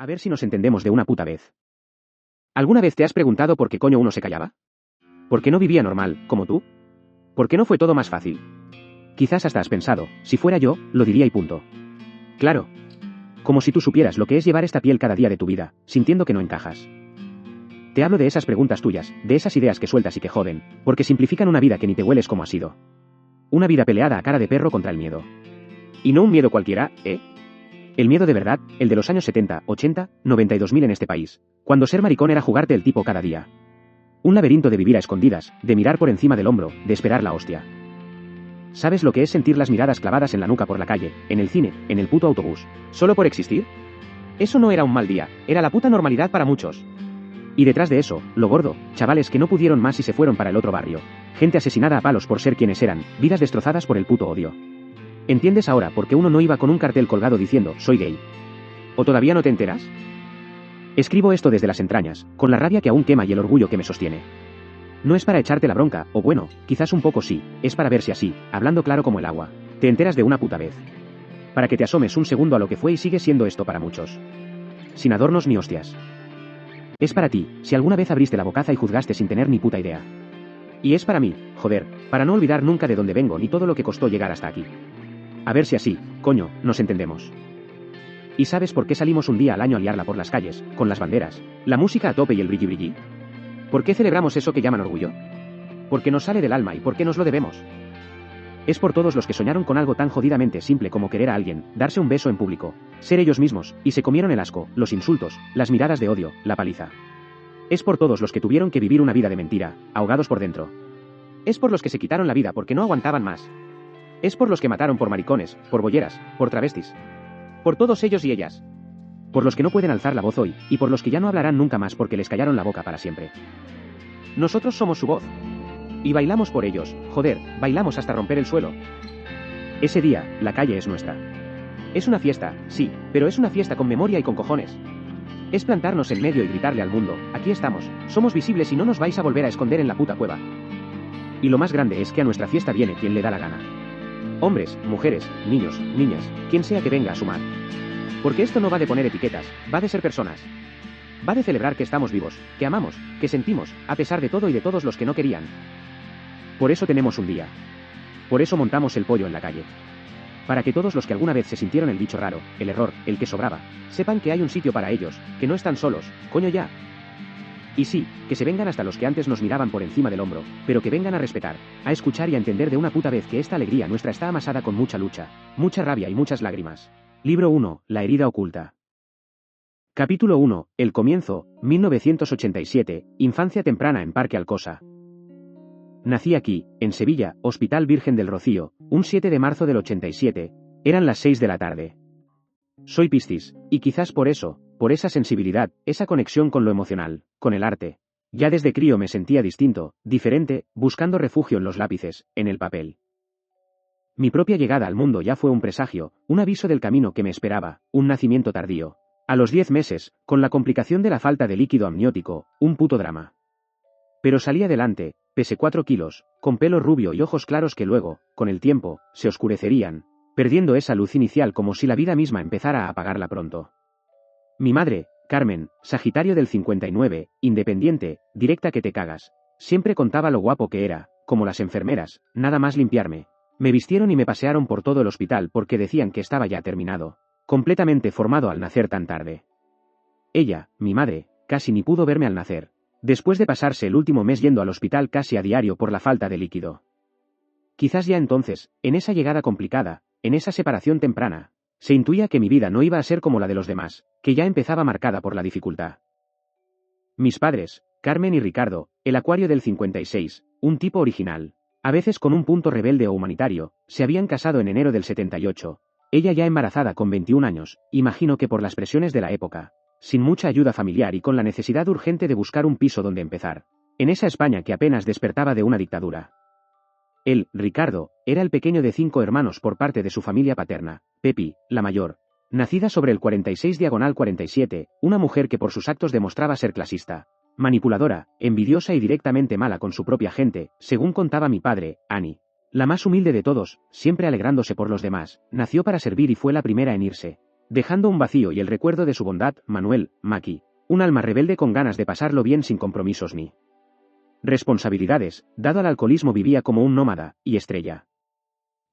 A ver si nos entendemos de una puta vez. ¿Alguna vez te has preguntado por qué coño uno se callaba? ¿Por qué no vivía normal, como tú? ¿Por qué no fue todo más fácil? Quizás hasta has pensado, si fuera yo, lo diría y punto. Claro. Como si tú supieras lo que es llevar esta piel cada día de tu vida, sintiendo que no encajas. Te hablo de esas preguntas tuyas, de esas ideas que sueltas y que joden, porque simplifican una vida que ni te hueles como ha sido. Una vida peleada a cara de perro contra el miedo. Y no un miedo cualquiera, ¿eh? El miedo de verdad, el de los años 70, 80, 92.000 en este país, cuando ser maricón era jugarte el tipo cada día. Un laberinto de vivir a escondidas, de mirar por encima del hombro, de esperar la hostia. ¿Sabes lo que es sentir las miradas clavadas en la nuca por la calle, en el cine, en el puto autobús, solo por existir? Eso no era un mal día, era la puta normalidad para muchos. Y detrás de eso, lo gordo, chavales que no pudieron más y se fueron para el otro barrio. Gente asesinada a palos por ser quienes eran, vidas destrozadas por el puto odio. ¿Entiendes ahora por qué uno no iba con un cartel colgado diciendo, soy gay? ¿O todavía no te enteras? Escribo esto desde las entrañas, con la rabia que aún quema y el orgullo que me sostiene. No es para echarte la bronca, o bueno, quizás un poco sí, es para ver si así, hablando claro como el agua, te enteras de una puta vez. Para que te asomes un segundo a lo que fue y sigue siendo esto para muchos. Sin adornos ni hostias. Es para ti, si alguna vez abriste la bocaza y juzgaste sin tener ni puta idea. Y es para mí, joder, para no olvidar nunca de dónde vengo ni todo lo que costó llegar hasta aquí. A ver si así, coño, nos entendemos. ¿Y sabes por qué salimos un día al año a liarla por las calles, con las banderas, la música a tope y el brilli brilli? ¿Por qué celebramos eso que llaman orgullo? Porque nos sale del alma y porque nos lo debemos. Es por todos los que soñaron con algo tan jodidamente simple como querer a alguien, darse un beso en público, ser ellos mismos, y se comieron el asco, los insultos, las miradas de odio, la paliza. Es por todos los que tuvieron que vivir una vida de mentira, ahogados por dentro. Es por los que se quitaron la vida porque no aguantaban más. Es por los que mataron por maricones, por bolleras, por travestis. Por todos ellos y ellas. Por los que no pueden alzar la voz hoy, y por los que ya no hablarán nunca más porque les callaron la boca para siempre. Nosotros somos su voz. Y bailamos por ellos, joder, bailamos hasta romper el suelo. Ese día, la calle es nuestra. Es una fiesta, sí, pero es una fiesta con memoria y con cojones. Es plantarnos en medio y gritarle al mundo, aquí estamos, somos visibles y no nos vais a volver a esconder en la puta cueva. Y lo más grande es que a nuestra fiesta viene quien le da la gana. Hombres, mujeres, niños, niñas, quien sea que venga a sumar. Porque esto no va de poner etiquetas, va de ser personas. Va de celebrar que estamos vivos, que amamos, que sentimos, a pesar de todo y de todos los que no querían. Por eso tenemos un día. Por eso montamos el pollo en la calle. Para que todos los que alguna vez se sintieron el bicho raro, el error, el que sobraba, sepan que hay un sitio para ellos, que no están solos, coño ya. Y sí, que se vengan hasta los que antes nos miraban por encima del hombro, pero que vengan a respetar, a escuchar y a entender de una puta vez que esta alegría nuestra está amasada con mucha lucha, mucha rabia y muchas lágrimas. Libro 1, La herida oculta. Capítulo 1, El comienzo, 1987, Infancia temprana en Parque Alcosa. Nací aquí, en Sevilla, Hospital Virgen del Rocío, un 7 de marzo del 87, eran las 6 de la tarde. Soy Piscis, y quizás por eso, por esa sensibilidad, esa conexión con lo emocional, con el arte. Ya desde crío me sentía distinto, diferente, buscando refugio en los lápices, en el papel. Mi propia llegada al mundo ya fue un presagio, un aviso del camino que me esperaba, un nacimiento tardío. A los 10 meses, con la complicación de la falta de líquido amniótico, un puto drama. Pero salí adelante, pesé 4 kilos, con pelo rubio y ojos claros que luego, con el tiempo, se oscurecerían, perdiendo esa luz inicial como si la vida misma empezara a apagarla pronto. Mi madre, Carmen, Sagitario del 59, independiente, directa que te cagas, siempre contaba lo guapo que era, como las enfermeras, nada más limpiarme. Me vistieron y me pasearon por todo el hospital porque decían que estaba ya terminado, completamente formado al nacer tan tarde. Ella, mi madre, casi ni pudo verme al nacer, después de pasarse el último mes yendo al hospital casi a diario por la falta de líquido. Quizás ya entonces, en esa llegada complicada, en esa separación temprana, se intuía que mi vida no iba a ser como la de los demás, que ya empezaba marcada por la dificultad. Mis padres, Carmen y Ricardo, el Acuario del 56, un tipo original, a veces con un punto rebelde o humanitario, se habían casado en enero del 78, ella ya embarazada con 21 años, imagino que por las presiones de la época, sin mucha ayuda familiar y con la necesidad urgente de buscar un piso donde empezar, en esa España que apenas despertaba de una dictadura. Él, Ricardo, era el pequeño de 5 hermanos por parte de su familia paterna, Pepi, la mayor, nacida sobre el 46/47, una mujer que por sus actos demostraba ser clasista, manipuladora, envidiosa y directamente mala con su propia gente, según contaba mi padre, Annie. La más humilde de todos, siempre alegrándose por los demás, nació para servir y fue la primera en irse, dejando un vacío y el recuerdo de su bondad, Manuel, Maki, un alma rebelde con ganas de pasarlo bien sin compromisos ni responsabilidades, dado al alcoholismo vivía como un nómada, y Estrella.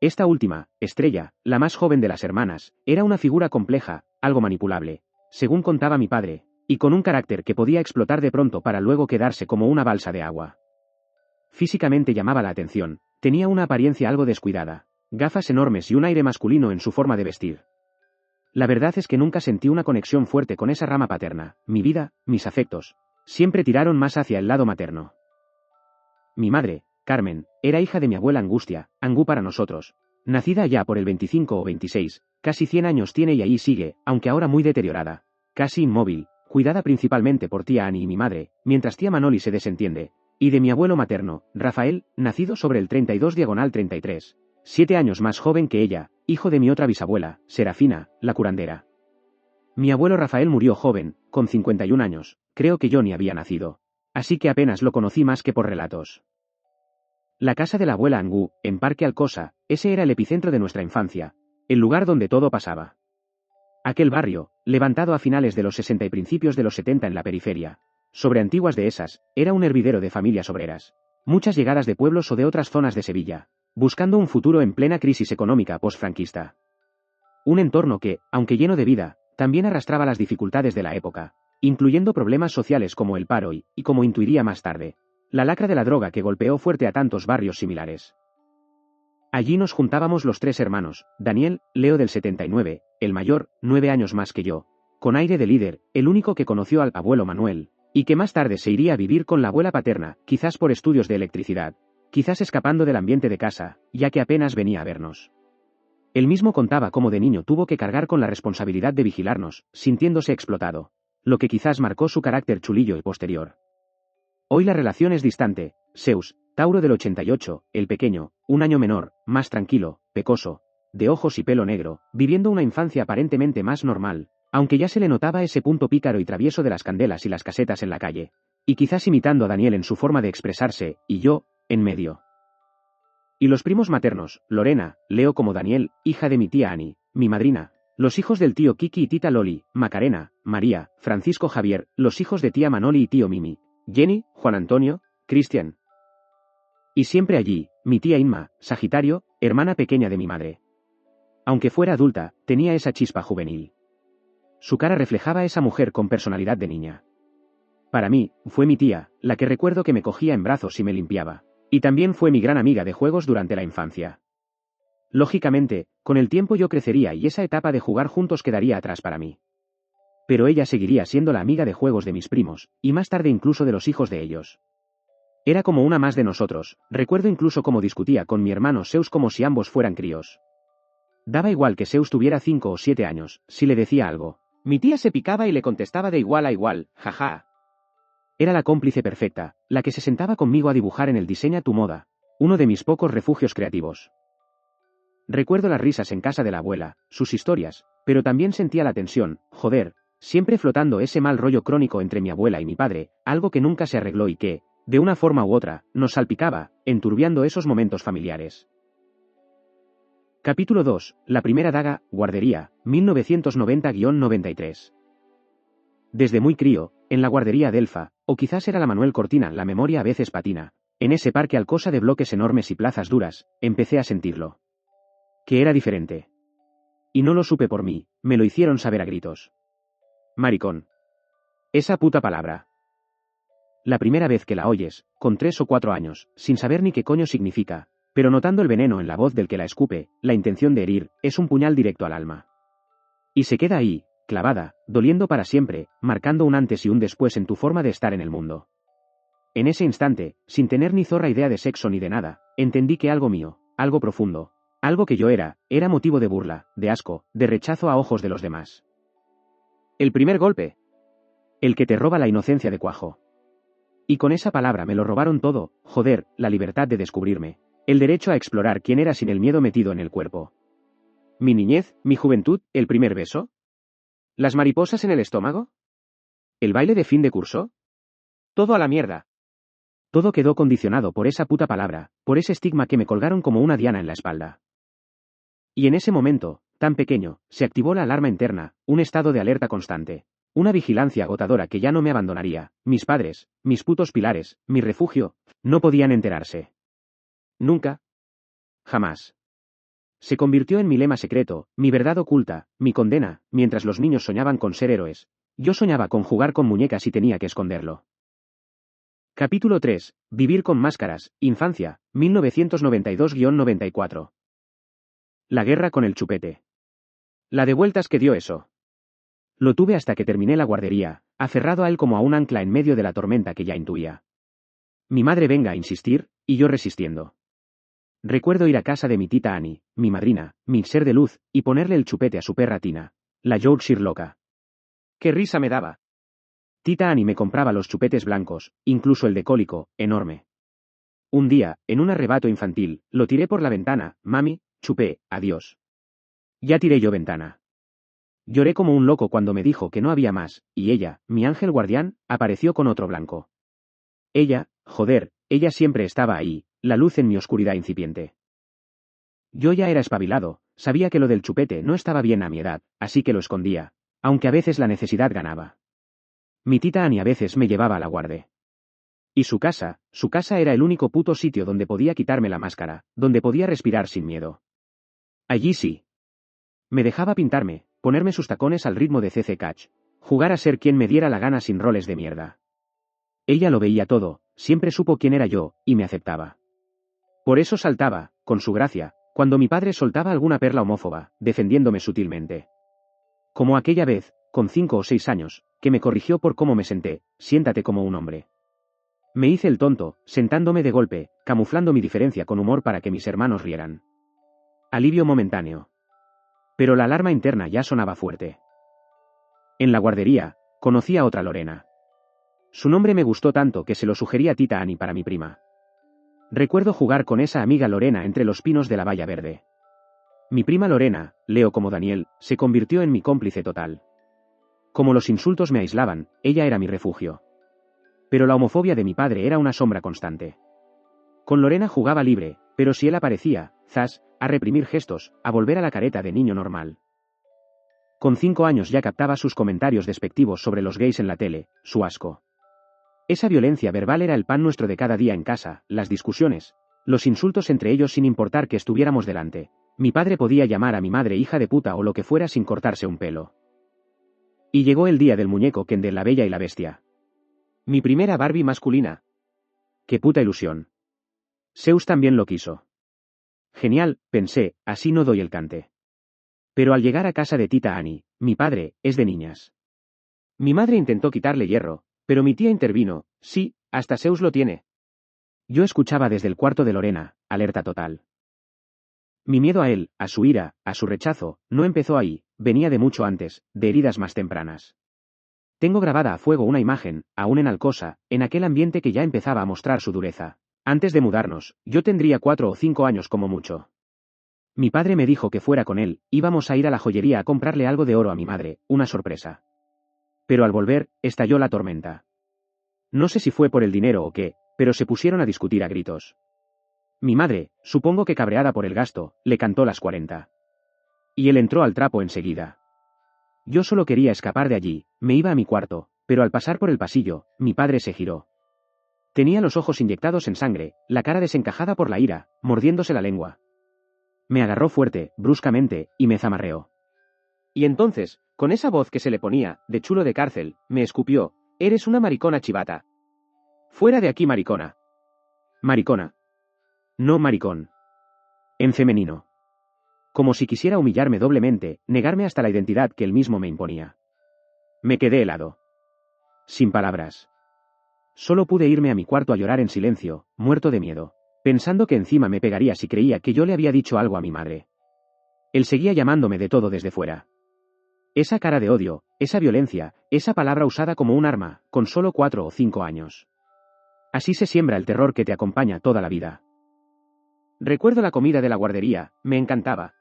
Esta última, Estrella, la más joven de las hermanas, era una figura compleja, algo manipulable, según contaba mi padre, y con un carácter que podía explotar de pronto para luego quedarse como una balsa de agua. Físicamente llamaba la atención, tenía una apariencia algo descuidada, gafas enormes y un aire masculino en su forma de vestir. La verdad es que nunca sentí una conexión fuerte con esa rama paterna, mi vida, mis afectos, siempre tiraron más hacia el lado materno. Mi madre, Carmen, era hija de mi abuela Angustia, Angú para nosotros, nacida ya por el 25 o 26, casi 100 años tiene y ahí sigue, aunque ahora muy deteriorada, casi inmóvil, cuidada principalmente por tía Ani y mi madre, mientras tía Manoli se desentiende, y de mi abuelo materno, Rafael, nacido sobre el 32/33, 7 años más joven que ella, hijo de mi otra bisabuela, Serafina, la curandera. Mi abuelo Rafael murió joven, con 51 años, creo que yo ni había nacido. Así que apenas lo conocí más que por relatos. La casa de la abuela Angú, en Parque Alcosa, ese era el epicentro de nuestra infancia, el lugar donde todo pasaba. Aquel barrio, levantado a finales de los 60 y principios de los 70 en la periferia, sobre antiguas dehesas, era un hervidero de familias obreras, muchas llegadas de pueblos o de otras zonas de Sevilla, buscando un futuro en plena crisis económica posfranquista. Un entorno que, aunque lleno de vida, también arrastraba las dificultades de la época, incluyendo problemas sociales como el paro y, como intuiría más tarde, la lacra de la droga que golpeó fuerte a tantos barrios similares. Allí nos juntábamos los tres hermanos, Daniel, Leo del 79, el mayor, 9 años más que yo, con aire de líder, el único que conoció al abuelo Manuel, y que más tarde se iría a vivir con la abuela paterna, quizás por estudios de electricidad, quizás escapando del ambiente de casa, ya que apenas venía a vernos. Él mismo contaba cómo de niño tuvo que cargar con la responsabilidad de vigilarnos, sintiéndose explotado, lo que quizás marcó su carácter chulillo y posterior. Hoy la relación es distante, Zeus, Tauro del 88, el pequeño, un año menor, más tranquilo, pecoso, de ojos y pelo negro, viviendo una infancia aparentemente más normal, aunque ya se le notaba ese punto pícaro y travieso de las candelas y las casetas en la calle, y quizás imitando a Daniel en su forma de expresarse, y yo, en medio. Y los primos maternos, Lorena, Leo como Daniel, hija de mi tía Ani, mi madrina, los hijos del tío Kiki y tita Loli, Macarena, María, Francisco Javier, los hijos de tía Manoli y tío Mimi, Jenny, Juan Antonio, Cristian. Y siempre allí, mi tía Inma, Sagitario, hermana pequeña de mi madre. Aunque fuera adulta, tenía esa chispa juvenil. Su cara reflejaba a esa mujer con personalidad de niña. Para mí, fue mi tía, la que recuerdo que me cogía en brazos y me limpiaba. Y también fue mi gran amiga de juegos durante la infancia. Lógicamente, con el tiempo yo crecería y esa etapa de jugar juntos quedaría atrás para mí. Pero ella seguiría siendo la amiga de juegos de mis primos, y más tarde incluso de los hijos de ellos. Era como una más de nosotros, recuerdo incluso cómo discutía con mi hermano Zeus como si ambos fueran críos. Daba igual que Zeus tuviera 5 o 7 años, si le decía algo. Mi tía se picaba y le contestaba de igual a igual, jaja. Era la cómplice perfecta, la que se sentaba conmigo a dibujar en el Diseña tu moda, uno de mis pocos refugios creativos. Recuerdo las risas en casa de la abuela, sus historias, pero también sentía la tensión, joder, siempre flotando ese mal rollo crónico entre mi abuela y mi padre, algo que nunca se arregló y que, de una forma u otra, nos salpicaba, enturbiando esos momentos familiares. Capítulo 2, La primera daga, guardería, 1990-93. Desde muy crío, en la guardería Adelfa, o quizás era la Manuel Cortina, la memoria a veces patina, en ese parque Alcosa de bloques enormes y plazas duras, empecé a sentirlo. Que era diferente. Y no lo supe por mí, me lo hicieron saber a gritos. Maricón. Esa puta palabra. La primera vez que la oyes, con 3 o 4 años, sin saber ni qué coño significa, pero notando el veneno en la voz del que la escupe, la intención de herir, es un puñal directo al alma. Y se queda ahí, clavada, doliendo para siempre, marcando un antes y un después en tu forma de estar en el mundo. En ese instante, sin tener ni zorra idea de sexo ni de nada, entendí que algo mío, algo profundo, algo que yo era motivo de burla, de asco, de rechazo a ojos de los demás. El primer golpe. El que te roba la inocencia de cuajo. Y con esa palabra me lo robaron todo, joder, la libertad de descubrirme, el derecho a explorar quién era sin el miedo metido en el cuerpo. Mi niñez, mi juventud, el primer beso. ¿Las mariposas en el estómago? ¿El baile de fin de curso? Todo a la mierda. Todo quedó condicionado por esa puta palabra, por ese estigma que me colgaron como una diana en la espalda. Y en ese momento, tan pequeño, se activó la alarma interna, un estado de alerta constante. Una vigilancia agotadora que ya no me abandonaría. Mis padres, mis putos pilares, mi refugio, no podían enterarse. Nunca. Jamás. Se convirtió en mi lema secreto, mi verdad oculta, mi condena, mientras los niños soñaban con ser héroes. Yo soñaba con jugar con muñecas y tenía que esconderlo. Capítulo 3. Vivir con máscaras, infancia, 1992-94. La guerra con el chupete. La de vueltas que dio eso. Lo tuve hasta que terminé la guardería, aferrado a él como a un ancla en medio de la tormenta que ya intuía. Mi madre venga a insistir, y yo resistiendo. Recuerdo ir a casa de mi tita Annie, mi madrina, mi ser de luz, y ponerle el chupete a su perra Tina, la Yorkshire loca. ¡Qué risa me daba! Tita Annie me compraba los chupetes blancos, incluso el de cólico, enorme. Un día, en un arrebato infantil, lo tiré por la ventana. Mami, chupé, adiós. Ya tiré yo ventana. Lloré como un loco cuando me dijo que no había más, y ella, mi ángel guardián, apareció con otro blanco. Ella, joder, ella siempre estaba ahí, la luz en mi oscuridad incipiente. Yo ya era espabilado, sabía que lo del chupete no estaba bien a mi edad, así que lo escondía, aunque a veces la necesidad ganaba. Mi tita Annie a veces me llevaba a la guarde. Y su casa era el único puto sitio donde podía quitarme la máscara, donde podía respirar sin miedo. Allí sí. Me dejaba pintarme, ponerme sus tacones al ritmo de CC Catch, jugar a ser quien me diera la gana sin roles de mierda. Ella lo veía todo, siempre supo quién era yo, y me aceptaba. Por eso saltaba, con su gracia, cuando mi padre soltaba alguna perla homófoba, defendiéndome sutilmente. Como aquella vez, con 5 o 6 años, que me corrigió por cómo me senté. Siéntate como un hombre. Me hice el tonto, sentándome de golpe, camuflando mi diferencia con humor para que mis hermanos rieran. Alivio momentáneo. Pero la alarma interna ya sonaba fuerte. En la guardería, conocí a otra Lorena. Su nombre me gustó tanto que se lo sugerí a tita Annie para mi prima. Recuerdo jugar con esa amiga Lorena entre los pinos de la valla verde. Mi prima Lorena, Leo como Daniel, se convirtió en mi cómplice total. Como los insultos me aislaban, ella era mi refugio. Pero la homofobia de mi padre era una sombra constante. Con Lorena jugaba libre, pero si él aparecía, zas, a reprimir gestos, a volver a la careta de niño normal. Con 5 años ya captaba sus comentarios despectivos sobre los gays en la tele, su asco. Esa violencia verbal era el pan nuestro de cada día en casa, las discusiones, los insultos entre ellos sin importar que estuviéramos delante. Mi padre podía llamar a mi madre hija de puta o lo que fuera sin cortarse un pelo. Y llegó el día del muñeco Ken de La Bella y la Bestia. Mi primera Barbie masculina. ¡Qué puta ilusión! Zeus también lo quiso. Genial, pensé, así no doy el cante. Pero al llegar a casa de tita Annie, mi padre, es de niñas. Mi madre intentó quitarle hierro, pero mi tía intervino. Sí, hasta Zeus lo tiene. Yo escuchaba desde el cuarto de Lorena, alerta total. Mi miedo a él, a su ira, a su rechazo, no empezó ahí, venía de mucho antes, de heridas más tempranas. Tengo grabada a fuego una imagen, aún en Alcosa, en aquel ambiente que ya empezaba a mostrar su dureza. Antes de mudarnos, yo tendría 4 o 5 años como mucho. Mi padre me dijo que fuera con él, íbamos a ir a la joyería a comprarle algo de oro a mi madre, una sorpresa. Pero al volver, estalló la tormenta. No sé si fue por el dinero o qué, pero se pusieron a discutir a gritos. Mi madre, supongo que cabreada por el gasto, le cantó las 40. Y él entró al trapo enseguida. Yo solo quería escapar de allí, me iba a mi cuarto, pero al pasar por el pasillo, mi padre se giró. Tenía los ojos inyectados en sangre, la cara desencajada por la ira, mordiéndose la lengua. Me agarró fuerte, bruscamente, y me zamarreó. Y entonces, con esa voz que se le ponía, de chulo de cárcel, me escupió: «Eres una maricona chivata. Fuera de aquí, maricona». Maricona. No maricón. En femenino. Como si quisiera humillarme doblemente, negarme hasta la identidad que él mismo me imponía. Me quedé helado. Sin palabras. Solo pude irme a mi cuarto a llorar en silencio, muerto de miedo, pensando que encima me pegaría si creía que yo le había dicho algo a mi madre. Él seguía llamándome de todo desde fuera. Esa cara de odio, esa violencia, esa palabra usada como un arma, con solo 4 o 5 años. Así se siembra el terror que te acompaña toda la vida. Recuerdo la comida de la guardería, me encantaba.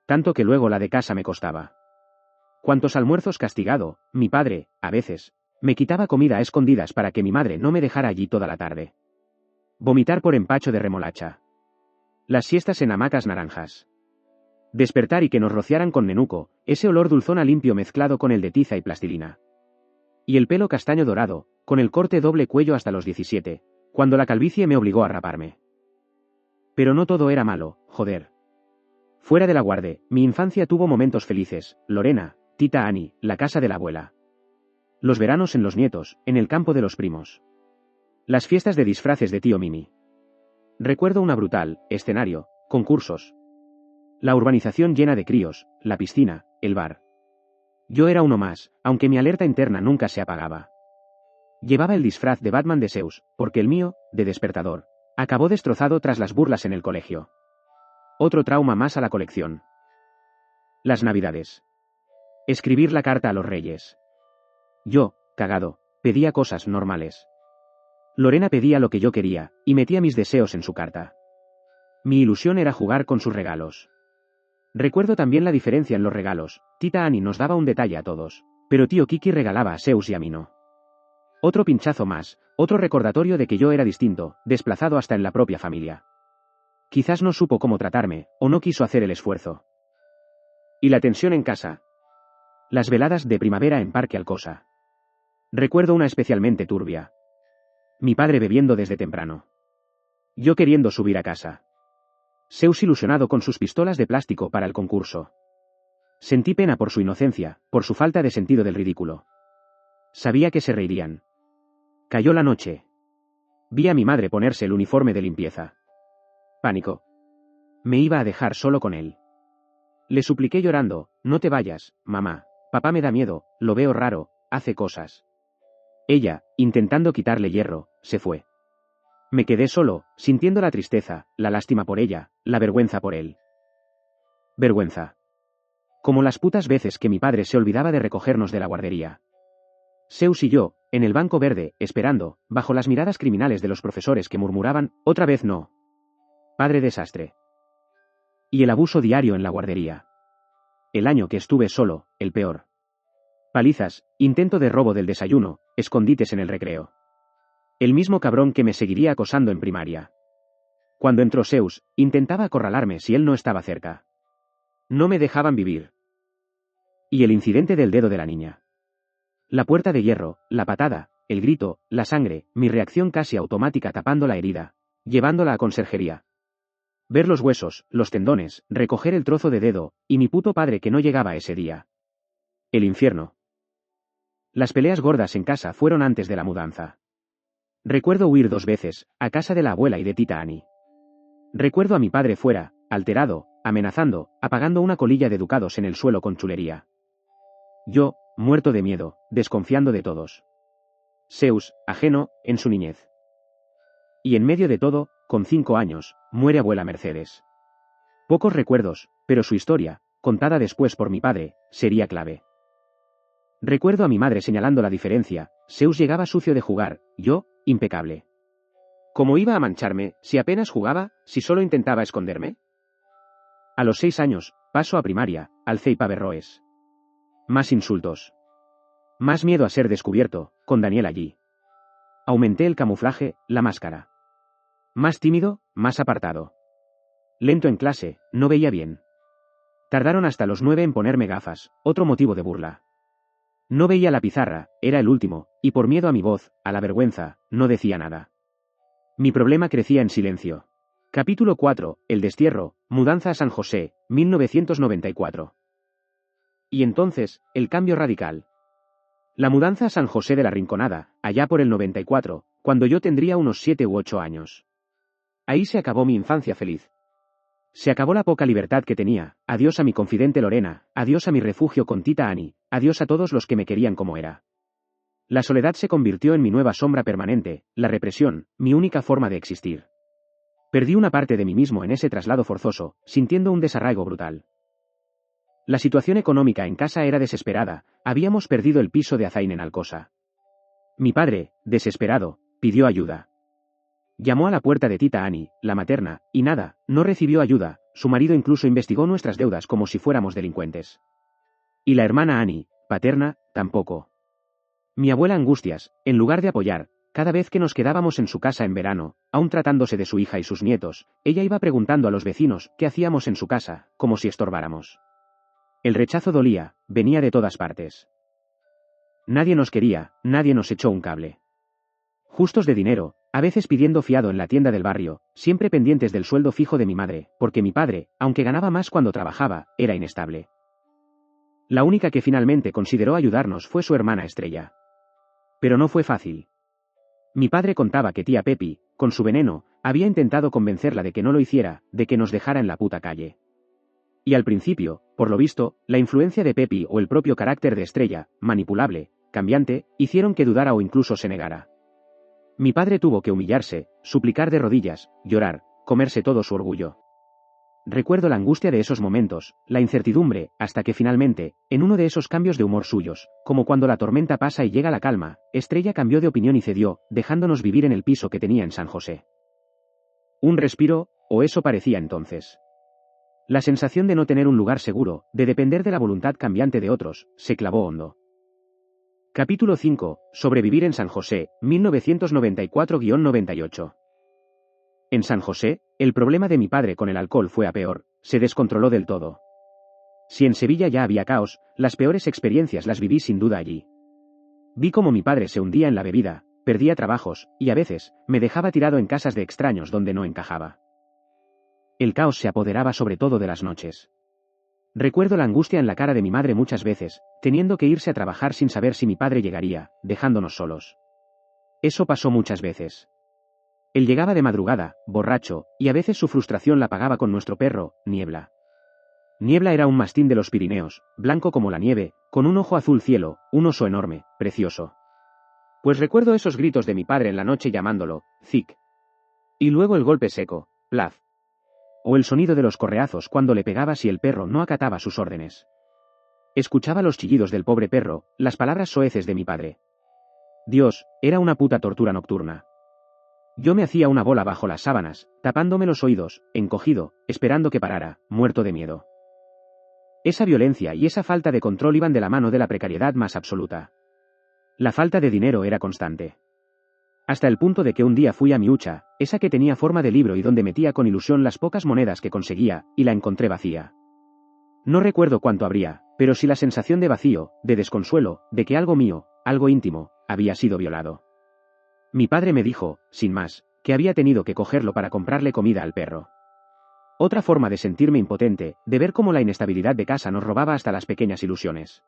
Tanto que luego la de casa me costaba. Cuantos almuerzos castigado, mi padre, a veces, me quitaba comida a escondidas para que mi madre no me dejara allí toda la tarde. Vomitar por empacho de remolacha. Las siestas en hamacas naranjas. Despertar y que nos rociaran con nenuco, ese olor dulzón a limpio mezclado con el de tiza y plastilina. Y el pelo castaño dorado, con el corte doble cuello hasta los 17, cuando la calvicie me obligó a raparme. Pero no todo era malo, joder. Fuera de la guarde, mi infancia tuvo momentos felices, Lorena, tita Annie, la casa de la abuela. Los veranos en los nietos, en el campo de los primos. Las fiestas de disfraces de tío Mimi. Recuerdo una brutal, escenario, concursos. La urbanización llena de críos, la piscina, el bar. Yo era uno más, aunque mi alerta interna nunca se apagaba. Llevaba el disfraz de Batman de Zeus, porque el mío, de despertador, acabó destrozado tras las burlas en el colegio. Otro trauma más a la colección. Las Navidades. Escribir la carta a los reyes. Yo, cagado, pedía cosas normales. Lorena pedía lo que yo quería, y metía mis deseos en su carta. Mi ilusión era jugar con sus regalos. Recuerdo también la diferencia en los regalos, tita Annie nos daba un detalle a todos, pero tío Kiki regalaba a Zeus y a mí no. Otro pinchazo más, otro recordatorio de que yo era distinto, desplazado hasta en la propia familia. Quizás no supo cómo tratarme, o no quiso hacer el esfuerzo. Y la tensión en casa. Las veladas de primavera en Parque Alcosa. Recuerdo una especialmente turbia. Mi padre bebiendo desde temprano. Yo queriendo subir a casa. Zeus ilusionado con sus pistolas de plástico para el concurso. Sentí pena por su inocencia, por su falta de sentido del ridículo. Sabía que se reirían. Cayó la noche. Vi a mi madre ponerse el uniforme de limpieza. Pánico. Me iba a dejar solo con él. Le supliqué llorando, no te vayas, mamá, papá me da miedo, lo veo raro, hace cosas. Ella, intentando quitarle hierro, se fue. Me quedé solo, sintiendo la tristeza, la lástima por ella, la vergüenza por él. Vergüenza. Como las putas veces que mi padre se olvidaba de recogernos de la guardería. Zeus y yo, en el banco verde, esperando, bajo las miradas criminales de los profesores que murmuraban, otra vez no. Padre desastre. Y el abuso diario en la guardería. El año que estuve solo, el peor. Palizas, intento de robo del desayuno, escondites en el recreo. El mismo cabrón que me seguiría acosando en primaria. Cuando entró Zeus, intentaba acorralarme si él no estaba cerca. No me dejaban vivir. Y el incidente del dedo de la niña. La puerta de hierro, la patada, el grito, la sangre, mi reacción casi automática tapando la herida, llevándola a conserjería. Ver los huesos, los tendones, recoger el trozo de dedo, y mi puto padre que no llegaba ese día. El infierno. Las peleas gordas en casa fueron antes de la mudanza. Recuerdo huir 2 veces, a casa de la abuela y de tita Annie. Recuerdo a mi padre fuera, alterado, amenazando, apagando una colilla de ducados en el suelo con chulería. Yo, muerto de miedo, desconfiando de todos. Zeus, ajeno, en su niñez. Y en medio de todo, con 5 años, muere abuela Mercedes. Pocos recuerdos, pero su historia, contada después por mi padre, sería clave. Recuerdo a mi madre señalando la diferencia, Zeus llegaba sucio de jugar, yo, impecable. ¿Cómo iba a mancharme, si apenas jugaba, si solo intentaba esconderme? A los 6 años, paso a primaria, al CEIP Averroes. Más insultos. Más miedo a ser descubierto, con Daniel allí. Aumenté el camuflaje, la máscara. Más tímido, más apartado. Lento en clase, no veía bien. Tardaron hasta los 9 en ponerme gafas, otro motivo de burla. No veía la pizarra, era el último, y por miedo a mi voz, a la vergüenza, no decía nada. Mi problema crecía en silencio. Capítulo 4, El destierro, mudanza a San José, 1994. Y entonces, el cambio radical. La mudanza a San José de la Rinconada, allá por el 94, cuando yo tendría unos 7 u 8 años. Ahí se acabó mi infancia feliz. Se acabó la poca libertad que tenía, adiós a mi confidente Lorena, adiós a mi refugio con tita Annie, adiós a todos los que me querían como era. La soledad se convirtió en mi nueva sombra permanente, la represión, mi única forma de existir. Perdí una parte de mí mismo en ese traslado forzoso, sintiendo un desarraigo brutal. La situación económica en casa era desesperada, habíamos perdido el piso de Azaín en Alcosa. Mi padre, desesperado, pidió ayuda. Llamó a la puerta de tita Annie, la materna, y nada, no recibió ayuda, su marido incluso investigó nuestras deudas como si fuéramos delincuentes. Y la hermana Annie, paterna, tampoco. Mi abuela angustias, en lugar de apoyar, cada vez que nos quedábamos en su casa en verano, aún tratándose de su hija y sus nietos, ella iba preguntando a los vecinos qué hacíamos en su casa, como si estorbáramos. El rechazo dolía, venía de todas partes. Nadie nos quería, nadie nos echó un cable. Justos de dinero, a veces pidiendo fiado en la tienda del barrio, siempre pendientes del sueldo fijo de mi madre, porque mi padre, aunque ganaba más cuando trabajaba, era inestable. La única que finalmente consideró ayudarnos fue su hermana Estrella. Pero no fue fácil. Mi padre contaba que tía Pepi, con su veneno, había intentado convencerla de que no lo hiciera, de que nos dejara en la puta calle. Y al principio, por lo visto, la influencia de Pepi o el propio carácter de Estrella, manipulable, cambiante, hicieron que dudara o incluso se negara. Mi padre tuvo que humillarse, suplicar de rodillas, llorar, comerse todo su orgullo. Recuerdo la angustia de esos momentos, la incertidumbre, hasta que finalmente, en uno de esos cambios de humor suyos, como cuando la tormenta pasa y llega la calma, Estrella cambió de opinión y cedió, dejándonos vivir en el piso que tenía en San José. Un respiro, o eso parecía entonces. La sensación de no tener un lugar seguro, de depender de la voluntad cambiante de otros, se clavó hondo. Capítulo 5. Sobrevivir en San José, 1994-98. En San José, el problema de mi padre con el alcohol fue a peor, se descontroló del todo. Si en Sevilla ya había caos, las peores experiencias las viví sin duda allí. Vi cómo mi padre se hundía en la bebida, perdía trabajos, y a veces, me dejaba tirado en casas de extraños donde no encajaba. El caos se apoderaba sobre todo de las noches. Recuerdo la angustia en la cara de mi madre muchas veces, teniendo que irse a trabajar sin saber si mi padre llegaría, dejándonos solos. Eso pasó muchas veces. Él llegaba de madrugada, borracho, y a veces su frustración la pagaba con nuestro perro, Niebla. Niebla era un mastín de los Pirineos, blanco como la nieve, con un ojo azul cielo, un oso enorme, precioso. Pues recuerdo esos gritos de mi padre en la noche llamándolo, Zic. Y luego el golpe seco, plaf. O el sonido de los correazos cuando le pegaba si el perro no acataba sus órdenes. Escuchaba los chillidos del pobre perro, las palabras soeces de mi padre. Dios, era una puta tortura nocturna. Yo me hacía una bola bajo las sábanas, tapándome los oídos, encogido, esperando que parara, muerto de miedo. Esa violencia y esa falta de control iban de la mano de la precariedad más absoluta. La falta de dinero era constante. Hasta el punto de que un día fui a mi hucha, esa que tenía forma de libro y donde metía con ilusión las pocas monedas que conseguía, y la encontré vacía. No recuerdo cuánto habría, pero sí la sensación de vacío, de desconsuelo, de que algo mío, algo íntimo, había sido violado. Mi padre me dijo, sin más, que había tenido que cogerlo para comprarle comida al perro. Otra forma de sentirme impotente, de ver cómo la inestabilidad de casa nos robaba hasta las pequeñas ilusiones.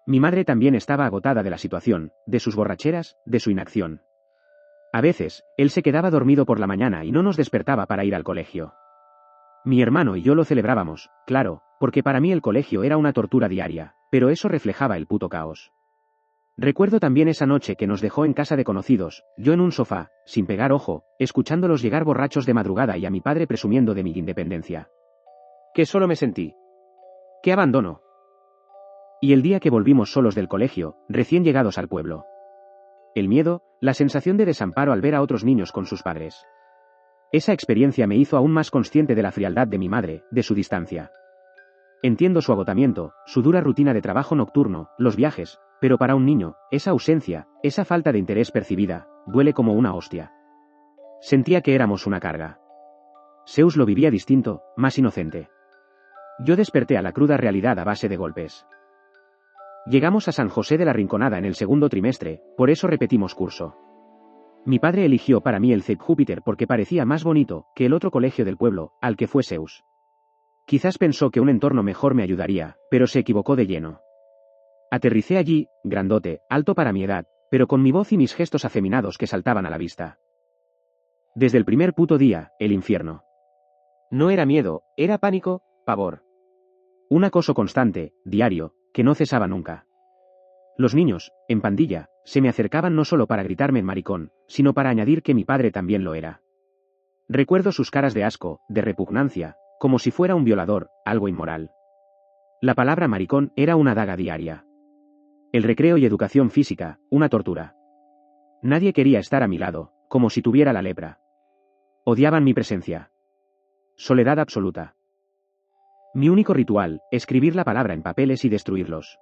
Mi madre también estaba agotada de la situación, de sus borracheras, de su inacción. A veces, él se quedaba dormido por la mañana y no nos despertaba para ir al colegio. Mi hermano y yo lo celebrábamos, claro, porque para mí el colegio era una tortura diaria, pero eso reflejaba el puto caos. Recuerdo también esa noche que nos dejó en casa de conocidos, yo en un sofá, sin pegar ojo, escuchándolos llegar borrachos de madrugada y a mi padre presumiendo de mi independencia. Que solo me sentí. ¡Qué abandono! Y el día que volvimos solos del colegio, recién llegados al pueblo. El miedo, la sensación de desamparo al ver a otros niños con sus padres. Esa experiencia me hizo aún más consciente de la frialdad de mi madre, de su distancia. Entiendo su agotamiento, su dura rutina de trabajo nocturno, los viajes, pero para un niño, esa ausencia, esa falta de interés percibida, duele como una hostia. Sentía que éramos una carga. Zeus lo vivía distinto, más inocente. Yo desperté a la cruda realidad a base de golpes. Llegamos a San José de la Rinconada en el segundo trimestre, por eso repetimos curso. Mi padre eligió para mí el CEP Júpiter porque parecía más bonito que el otro colegio del pueblo, al que fue Zeus. Quizás pensó que un entorno mejor me ayudaría, pero se equivocó de lleno. Aterricé allí, grandote, alto para mi edad, pero con mi voz y mis gestos afeminados que saltaban a la vista. Desde el primer puto día, el infierno. No era miedo, era pánico, pavor. Un acoso constante, diario, que no cesaba nunca. Los niños, en pandilla, se me acercaban no solo para gritarme maricón, sino para añadir que mi padre también lo era. Recuerdo sus caras de asco, de repugnancia, como si fuera un violador, algo inmoral. La palabra maricón era una daga diaria. El recreo y educación física, una tortura. Nadie quería estar a mi lado, como si tuviera la lepra. Odiaban mi presencia. Soledad absoluta. Mi único ritual, escribir la palabra en papeles y destruirlos.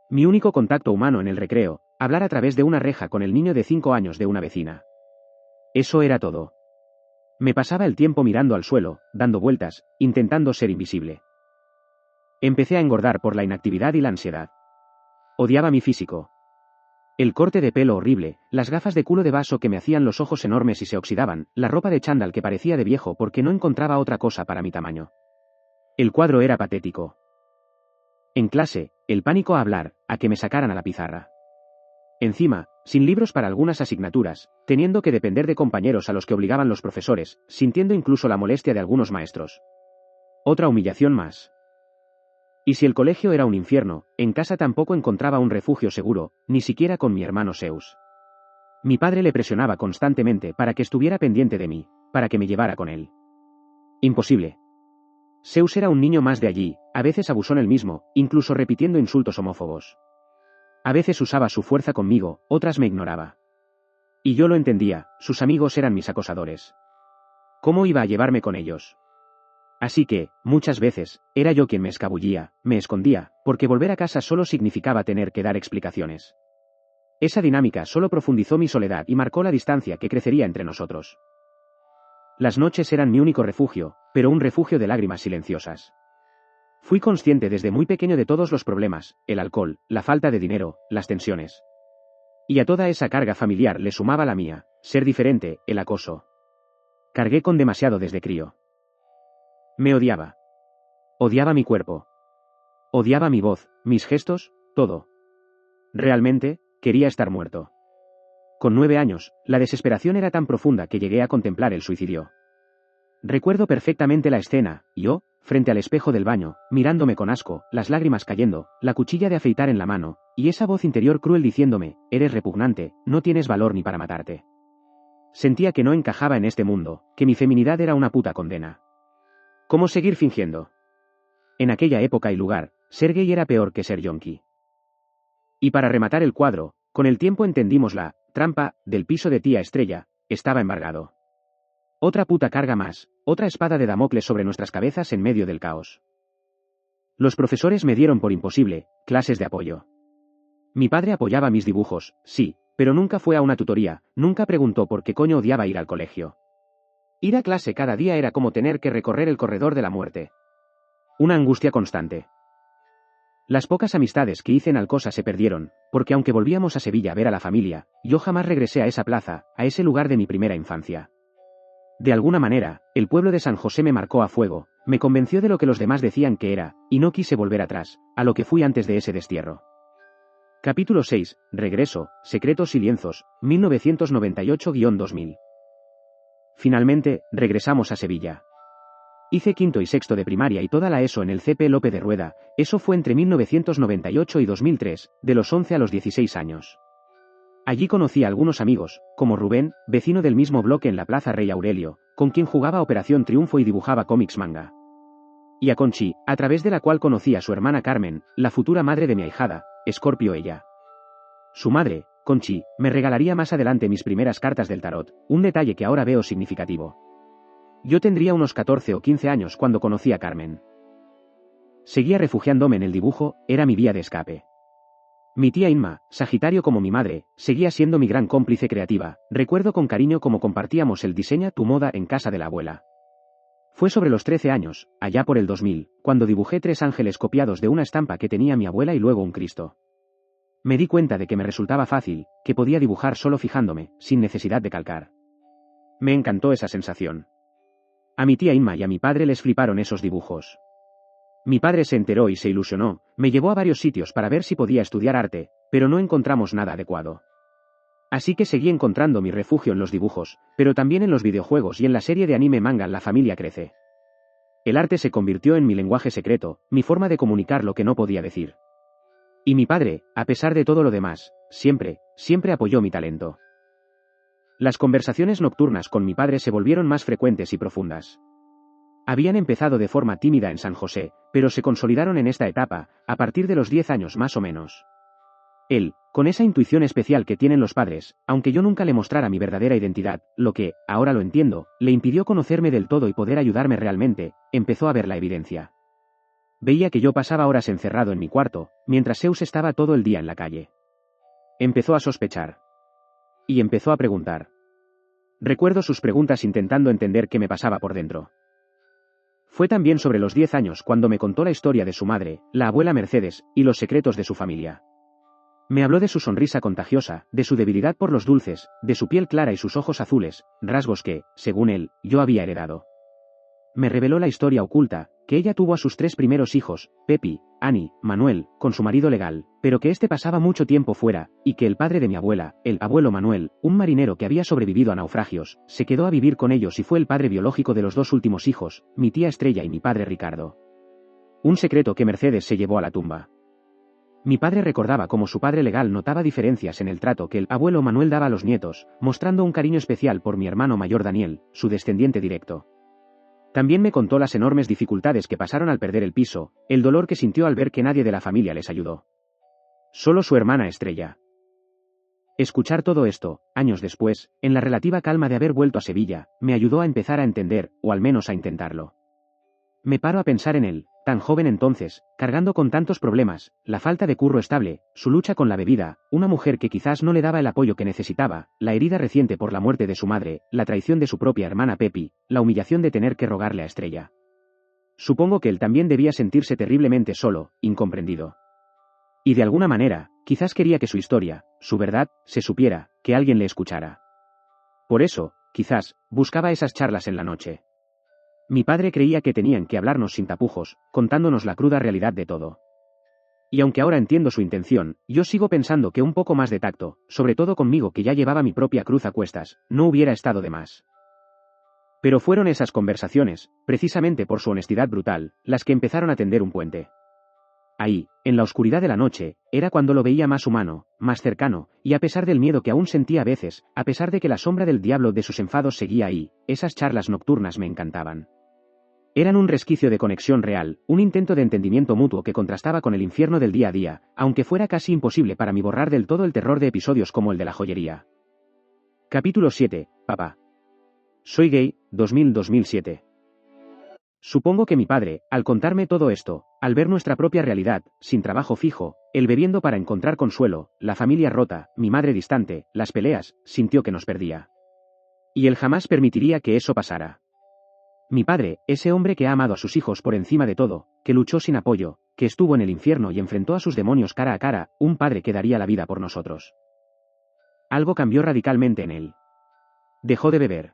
Mi único contacto humano en el recreo, hablar a través de una reja con el niño de 5 años de una vecina. Eso era todo. Me pasaba el tiempo mirando al suelo, dando vueltas, intentando ser invisible. Empecé a engordar por la inactividad y la ansiedad. Odiaba mi físico. El corte de pelo horrible, las gafas de culo de vaso que me hacían los ojos enormes y se oxidaban, la ropa de chándal que parecía de viejo porque no encontraba otra cosa para mi tamaño. El cuadro era patético. En clase, el pánico a hablar, a que me sacaran a la pizarra. Encima, sin libros para algunas asignaturas, teniendo que depender de compañeros a los que obligaban los profesores, sintiendo incluso la molestia de algunos maestros. Otra humillación más. Y si el colegio era un infierno, en casa tampoco encontraba un refugio seguro, ni siquiera con mi hermano Zeus. Mi padre le presionaba constantemente para que estuviera pendiente de mí, para que me llevara con él. Imposible. Zeus era un niño más de allí, a veces abusón él mismo, incluso repitiendo insultos homófobos. A veces usaba su fuerza conmigo, otras me ignoraba. Y yo lo entendía, sus amigos eran mis acosadores. ¿Cómo iba a llevarme con ellos? Así que, muchas veces, era yo quien me escabullía, me escondía, porque volver a casa solo significaba tener que dar explicaciones. Esa dinámica solo profundizó mi soledad y marcó la distancia que crecería entre nosotros. Las noches eran mi único refugio, pero un refugio de lágrimas silenciosas. Fui consciente desde muy pequeño de todos los problemas, el alcohol, la falta de dinero, las tensiones. Y a toda esa carga familiar le sumaba la mía, ser diferente, el acoso. Cargué con demasiado desde crío. Me odiaba. Odiaba mi cuerpo. Odiaba mi voz, mis gestos, todo. Realmente, quería estar muerto. Con 9 años, la desesperación era tan profunda que llegué a contemplar el suicidio. Recuerdo perfectamente la escena, yo, frente al espejo del baño, mirándome con asco, las lágrimas cayendo, la cuchilla de afeitar en la mano, y esa voz interior cruel diciéndome, eres repugnante, no tienes valor ni para matarte. Sentía que no encajaba en este mundo, que mi feminidad era una puta condena. ¿Cómo seguir fingiendo? En aquella época y lugar, ser gay era peor que ser yonki. Y para rematar el cuadro, con el tiempo entendimos la trampa del piso de tía Estrella, estaba embargado. Otra puta carga más, otra espada de Damocles sobre nuestras cabezas en medio del caos. Los profesores me dieron por imposible, clases de apoyo. Mi padre apoyaba mis dibujos, sí, pero nunca fue a una tutoría, nunca preguntó por qué coño odiaba ir al colegio. Ir a clase cada día era como tener que recorrer el corredor de la muerte. Una angustia constante. Las pocas amistades que hice en Alcosa se perdieron, porque aunque volvíamos a Sevilla a ver a la familia, yo jamás regresé a esa plaza, a ese lugar de mi primera infancia. De alguna manera, el pueblo de San José me marcó a fuego, me convenció de lo que los demás decían que era, y no quise volver atrás, a lo que fui antes de ese destierro. Capítulo 6, Regreso, Secretos y Lienzos, 1998-2000. Finalmente, regresamos a Sevilla. Hice quinto y sexto de primaria y toda la ESO en el CP Lope de Rueda, eso fue entre 1998 y 2003, de los 11 a los 16 años. Allí conocí a algunos amigos, como Rubén, vecino del mismo bloque en la Plaza Rey Aurelio, con quien jugaba Operación Triunfo y dibujaba cómics manga. Y a Conchi, a través de la cual conocí a su hermana Carmen, la futura madre de mi ahijada, Escorpio ella. Su madre, Conchi, me regalaría más adelante mis primeras cartas del tarot, un detalle que ahora veo significativo. Yo tendría unos 14 o 15 años cuando conocí a Carmen. Seguía refugiándome en el dibujo, era mi vía de escape. Mi tía Inma, Sagitario como mi madre, seguía siendo mi gran cómplice creativa, recuerdo con cariño cómo compartíamos el Diseña tu moda en casa de la abuela. Fue sobre los 13 años, allá por el 2000, cuando dibujé 3 ángeles copiados de una estampa que tenía mi abuela y luego un Cristo. Me di cuenta de que me resultaba fácil, que podía dibujar solo fijándome, sin necesidad de calcar. Me encantó esa sensación. A mi tía Inma y a mi padre les fliparon esos dibujos. Mi padre se enteró y se ilusionó, me llevó a varios sitios para ver si podía estudiar arte, pero no encontramos nada adecuado. Así que seguí encontrando mi refugio en los dibujos, pero también en los videojuegos y en la serie de anime manga La familia crece. El arte se convirtió en mi lenguaje secreto, mi forma de comunicar lo que no podía decir. Y mi padre, a pesar de todo lo demás, siempre apoyó mi talento. Las conversaciones nocturnas con mi padre se volvieron más frecuentes y profundas. Habían empezado de forma tímida en San José, pero se consolidaron en esta etapa, a partir de los 10 años más o menos. Él, con esa intuición especial que tienen los padres, aunque yo nunca le mostrara mi verdadera identidad, lo que, ahora lo entiendo, le impidió conocerme del todo y poder ayudarme realmente, empezó a ver la evidencia. Veía que yo pasaba horas encerrado en mi cuarto, mientras Zeus estaba todo el día en la calle. Empezó a sospechar. Y empezó a preguntar. Recuerdo sus preguntas intentando entender qué me pasaba por dentro. Fue también sobre los 10 años cuando me contó la historia de su madre, la abuela Mercedes, y los secretos de su familia. Me habló de su sonrisa contagiosa, de su debilidad por los dulces, de su piel clara y sus ojos azules, rasgos que, según él, yo había heredado. Me reveló la historia oculta, que ella tuvo a sus 3 primeros hijos, Pepi, Annie, Manuel, con su marido legal, pero que este pasaba mucho tiempo fuera, y que el padre de mi abuela, el abuelo Manuel, un marinero que había sobrevivido a naufragios, se quedó a vivir con ellos y fue el padre biológico de los 2 últimos hijos, mi tía Estrella y mi padre Ricardo. Un secreto que Mercedes se llevó a la tumba. Mi padre recordaba cómo su padre legal notaba diferencias en el trato que el abuelo Manuel daba a los nietos, mostrando un cariño especial por mi hermano mayor Daniel, su descendiente directo. También me contó las enormes dificultades que pasaron al perder el piso, el dolor que sintió al ver que nadie de la familia les ayudó. Solo su hermana Estrella. Escuchar todo esto, años después, en la relativa calma de haber vuelto a Sevilla, me ayudó a empezar a entender, o al menos a intentarlo. Me paro a pensar en él, tan joven entonces, cargando con tantos problemas, la falta de curro estable, su lucha con la bebida, una mujer que quizás no le daba el apoyo que necesitaba, la herida reciente por la muerte de su madre, la traición de su propia hermana Pepi, la humillación de tener que rogarle a Estrella. Supongo que él también debía sentirse terriblemente solo, incomprendido. Y de alguna manera, quizás quería que su historia, su verdad, se supiera, que alguien le escuchara. Por eso, quizás, buscaba esas charlas en la noche. Mi padre creía que tenían que hablarnos sin tapujos, contándonos la cruda realidad de todo. Y aunque ahora entiendo su intención, yo sigo pensando que un poco más de tacto, sobre todo conmigo que ya llevaba mi propia cruz a cuestas, no hubiera estado de más. Pero fueron esas conversaciones, precisamente por su honestidad brutal, las que empezaron a tender un puente. Ahí, en la oscuridad de la noche, era cuando lo veía más humano, más cercano, y a pesar del miedo que aún sentía a veces, a pesar de que la sombra del diablo de sus enfados seguía ahí, esas charlas nocturnas me encantaban. Eran un resquicio de conexión real, un intento de entendimiento mutuo que contrastaba con el infierno del día a día, aunque fuera casi imposible para mí borrar del todo el terror de episodios como el de la joyería. Capítulo 7, Papá. Soy gay, 2000-2007. Supongo que mi padre, al contarme todo esto, al ver nuestra propia realidad, sin trabajo fijo, él bebiendo para encontrar consuelo, la familia rota, mi madre distante, las peleas, sintió que nos perdía. Y él jamás permitiría que eso pasara. Mi padre, ese hombre que ha amado a sus hijos por encima de todo, que luchó sin apoyo, que estuvo en el infierno y enfrentó a sus demonios cara a cara, un padre que daría la vida por nosotros. Algo cambió radicalmente en él. Dejó de beber.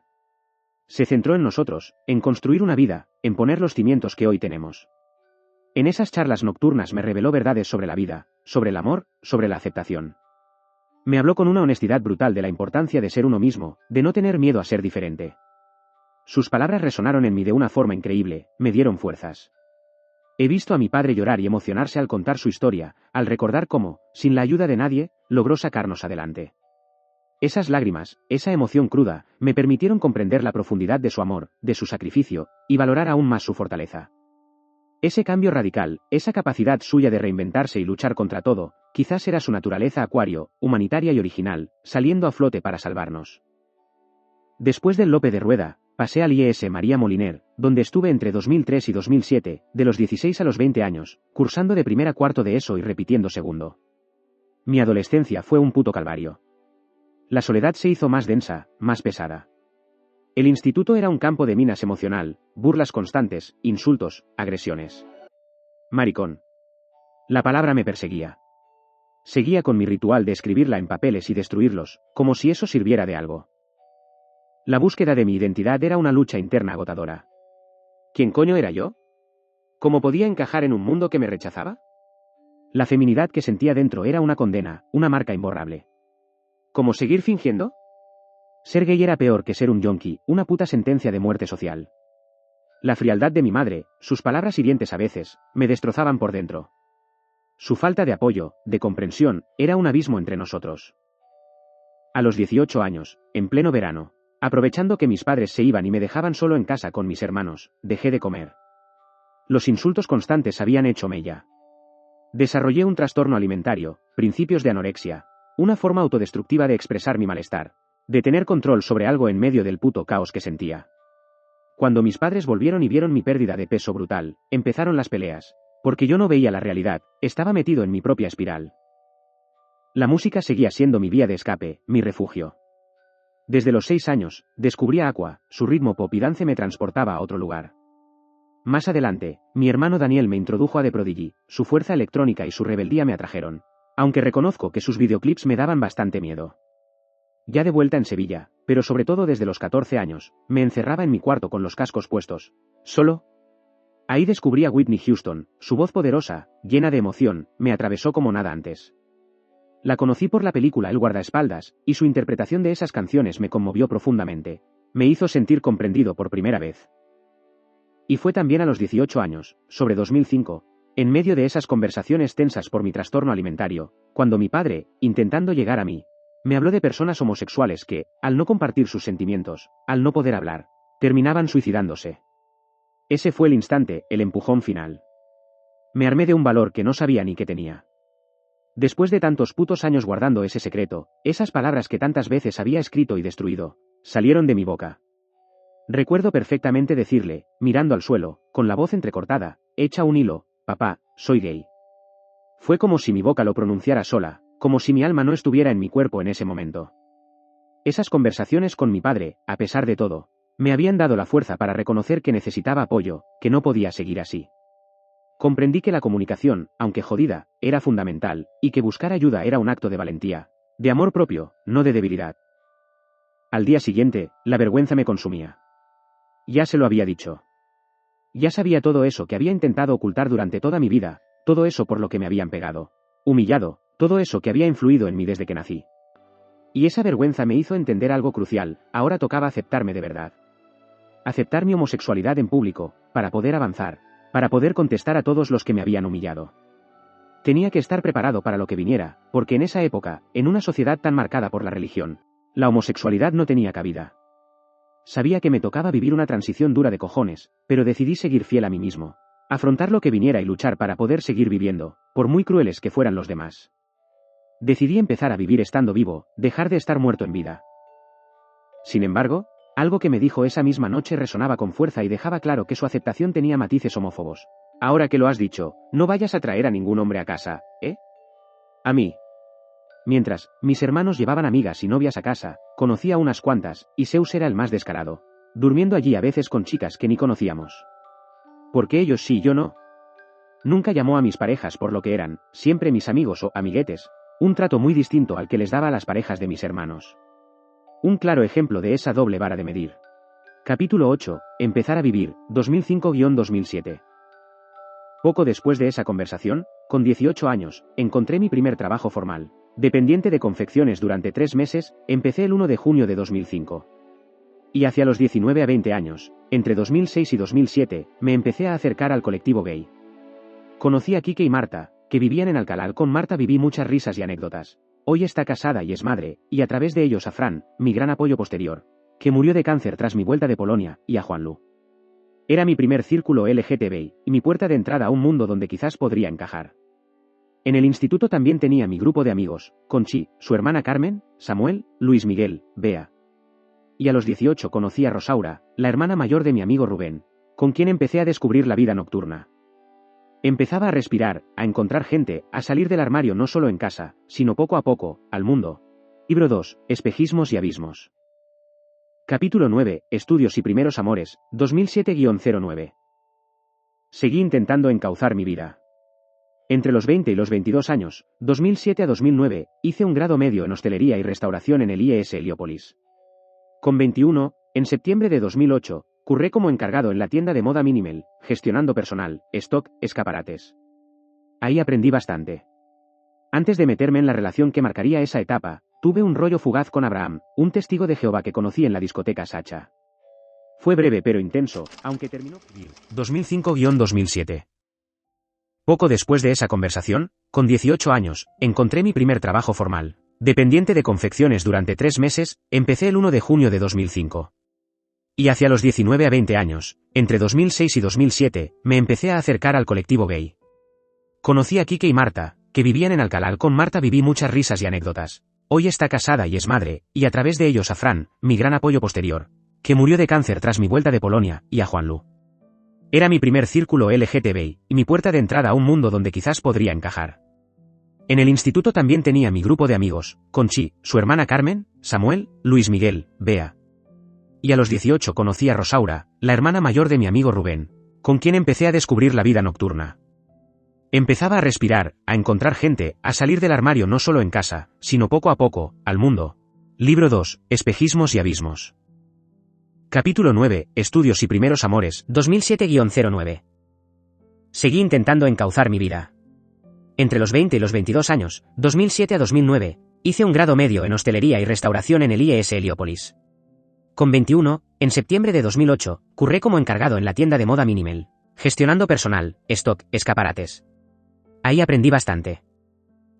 Se centró en nosotros, en construir una vida, en poner los cimientos que hoy tenemos. En esas charlas nocturnas me reveló verdades sobre la vida, sobre el amor, sobre la aceptación. Me habló con una honestidad brutal de la importancia de ser uno mismo, de no tener miedo a ser diferente. Sus palabras resonaron en mí de una forma increíble, me dieron fuerzas. He visto a mi padre llorar y emocionarse al contar su historia, al recordar cómo, sin la ayuda de nadie, logró sacarnos adelante. Esas lágrimas, esa emoción cruda, me permitieron comprender la profundidad de su amor, de su sacrificio, y valorar aún más su fortaleza. Ese cambio radical, esa capacidad suya de reinventarse y luchar contra todo, quizás era su naturaleza acuario, humanitaria y original, saliendo a flote para salvarnos. Después del Lope de Rueda, pasé al IES María Moliner, donde estuve entre 2003 y 2007, de los 16 a los 20 años, cursando de primera a cuarto de ESO y repitiendo segundo. Mi adolescencia fue un puto calvario. La soledad se hizo más densa, más pesada. El instituto era un campo de minas emocional, burlas constantes, insultos, agresiones. Maricón. La palabra me perseguía. Seguía con mi ritual de escribirla en papeles y destruirlos, como si eso sirviera de algo. La búsqueda de mi identidad era una lucha interna agotadora. ¿Quién coño era yo? ¿Cómo podía encajar en un mundo que me rechazaba? La feminidad que sentía dentro era una condena, una marca imborrable. ¿Cómo seguir fingiendo? Ser gay era peor que ser un yonki, una puta sentencia de muerte social. La frialdad de mi madre, sus palabras hirientes a veces, me destrozaban por dentro. Su falta de apoyo, de comprensión, era un abismo entre nosotros. A los 18 años, en pleno verano, aprovechando que mis padres se iban y me dejaban solo en casa con mis hermanos, dejé de comer. Los insultos constantes habían hecho mella. Desarrollé un trastorno alimentario, principios de anorexia, una forma autodestructiva de expresar mi malestar, de tener control sobre algo en medio del puto caos que sentía. Cuando mis padres volvieron y vieron mi pérdida de peso brutal, empezaron las peleas, porque yo no veía la realidad, estaba metido en mi propia espiral. La música seguía siendo mi vía de escape, mi refugio. Desde los 6 años, descubrí a Aqua, su ritmo pop y dance me transportaba a otro lugar. Más adelante, mi hermano Daniel me introdujo a The Prodigy, su fuerza electrónica y su rebeldía me atrajeron, aunque reconozco que sus videoclips me daban bastante miedo. Ya de vuelta en Sevilla, pero sobre todo desde los 14 años, me encerraba en mi cuarto con los cascos puestos, solo. Ahí descubrí a Whitney Houston, su voz poderosa, llena de emoción, me atravesó como nada antes. La conocí por la película El guardaespaldas, y su interpretación de esas canciones me conmovió profundamente. Me hizo sentir comprendido por primera vez. Y fue también a los 18 años, sobre 2005, en medio de esas conversaciones tensas por mi trastorno alimentario, cuando mi padre, intentando llegar a mí, me habló de personas homosexuales que, al no compartir sus sentimientos, al no poder hablar, terminaban suicidándose. Ese fue el instante, el empujón final. Me armé de un valor que no sabía ni que tenía. Después de tantos putos años guardando ese secreto, esas palabras que tantas veces había escrito y destruido, salieron de mi boca. Recuerdo perfectamente decirle, mirando al suelo, con la voz entrecortada, hecha un hilo, papá, soy gay. Fue como si mi boca lo pronunciara sola, como si mi alma no estuviera en mi cuerpo en ese momento. Esas conversaciones con mi padre, a pesar de todo, me habían dado la fuerza para reconocer que necesitaba apoyo, que no podía seguir así. Comprendí que la comunicación, aunque jodida, era fundamental, y que buscar ayuda era un acto de valentía, de amor propio, no de debilidad. Al día siguiente, la vergüenza me consumía. Ya se lo había dicho. Ya sabía todo eso que había intentado ocultar durante toda mi vida, todo eso por lo que me habían pegado, humillado, todo eso que había influido en mí desde que nací. Y esa vergüenza me hizo entender algo crucial, ahora tocaba aceptarme de verdad. Aceptar mi homosexualidad en público, para poder avanzar, para poder contestar a todos los que me habían humillado. Tenía que estar preparado para lo que viniera, porque en esa época, en una sociedad tan marcada por la religión, la homosexualidad no tenía cabida. Sabía que me tocaba vivir una transición dura de cojones, pero decidí seguir fiel a mí mismo, afrontar lo que viniera y luchar para poder seguir viviendo, por muy crueles que fueran los demás. Decidí empezar a vivir estando vivo, dejar de estar muerto en vida. Sin embargo, algo que me dijo esa misma noche resonaba con fuerza y dejaba claro que su aceptación tenía matices homófobos. Ahora que lo has dicho, no vayas a traer a ningún hombre a casa, ¿eh? A mí. Mientras, mis hermanos llevaban amigas y novias a casa, conocía unas cuantas, y Zeus era el más descarado, durmiendo allí a veces con chicas que ni conocíamos. ¿Por qué ellos sí y yo no? Nunca llamó a mis parejas por lo que eran, siempre mis amigos o amiguetes, un trato muy distinto al que les daba a las parejas de mis hermanos. Un claro ejemplo de esa doble vara de medir. Capítulo 8. Empezar a vivir, 2005-2007. Poco después de esa conversación, con 18 años, encontré mi primer trabajo formal. Dependiente de confecciones durante 3 meses, empecé el 1 de junio de 2005. Y hacia los 19 a 20 años, entre 2006 y 2007, me empecé a acercar al colectivo gay. Conocí a Quique y Marta, que vivían en Alcalá. Con Marta viví muchas risas y anécdotas. Hoy está casada y es madre, y a través de ellos a Fran, mi gran apoyo posterior, que murió de cáncer tras mi vuelta de Polonia, y a Juanlu. Era mi primer círculo LGTBI, y mi puerta de entrada a un mundo donde quizás podría encajar. En el instituto también tenía mi grupo de amigos, Conchi, su hermana Carmen, Samuel, Luis Miguel, Bea. Y a los 18 conocí a Rosaura, la hermana mayor de mi amigo Rubén, con quien empecé a descubrir la vida nocturna. Empezaba a respirar, a encontrar gente, a salir del armario no solo en casa, sino poco a poco, al mundo. Libro 2, Espejismos y abismos. Capítulo 9, Estudios y primeros amores, 2007-09. Seguí intentando encauzar mi vida. Entre los 20 y los 22 años, 2007 a 2009, hice un grado medio en hostelería y restauración en el IES Heliópolis. Con 21, en septiembre de 2008, curré como encargado en la tienda de moda Minimal, gestionando personal, stock, escaparates. Ahí aprendí bastante. Antes de meterme en la relación que marcaría esa etapa, tuve un rollo fugaz con Abraham, un testigo de Jehová que conocí en la discoteca Sacha. Fue breve pero intenso, aunque terminó 2005-2007. Poco después de esa conversación, con 18 años, encontré mi primer trabajo formal. Dependiente de confecciones durante 3 meses, empecé el 1 de junio de 2005. Y hacia los 19 a 20 años, entre 2006 y 2007, me empecé a acercar al colectivo gay. Conocí a Quique y Marta, que vivían en Alcalá. Con Marta viví muchas risas y anécdotas. Hoy está casada y es madre, y a través de ellos a Fran, mi gran apoyo posterior, que murió de cáncer tras mi vuelta de Polonia, y a Juanlu. Era mi primer círculo LGTBI, y mi puerta de entrada a un mundo donde quizás podría encajar. En el instituto también tenía mi grupo de amigos, Conchi, su hermana Carmen, Samuel, Luis Miguel, Bea. Y a los 18 conocí a Rosaura, la hermana mayor de mi amigo Rubén, con quien empecé a descubrir la vida nocturna. Empezaba a respirar, a encontrar gente, a salir del armario no solo en casa, sino poco a poco, al mundo. Libro 2, Espejismos y abismos. Capítulo 9, Estudios y primeros amores, 2007-09. Seguí intentando encauzar mi vida. Entre los 20 y los 22 años, 2007 a 2009, hice un grado medio en hostelería y restauración en el IES Heliópolis. Con 21, en septiembre de 2008, curré como encargado en la tienda de moda Minimal, gestionando personal, stock, escaparates. Ahí aprendí bastante.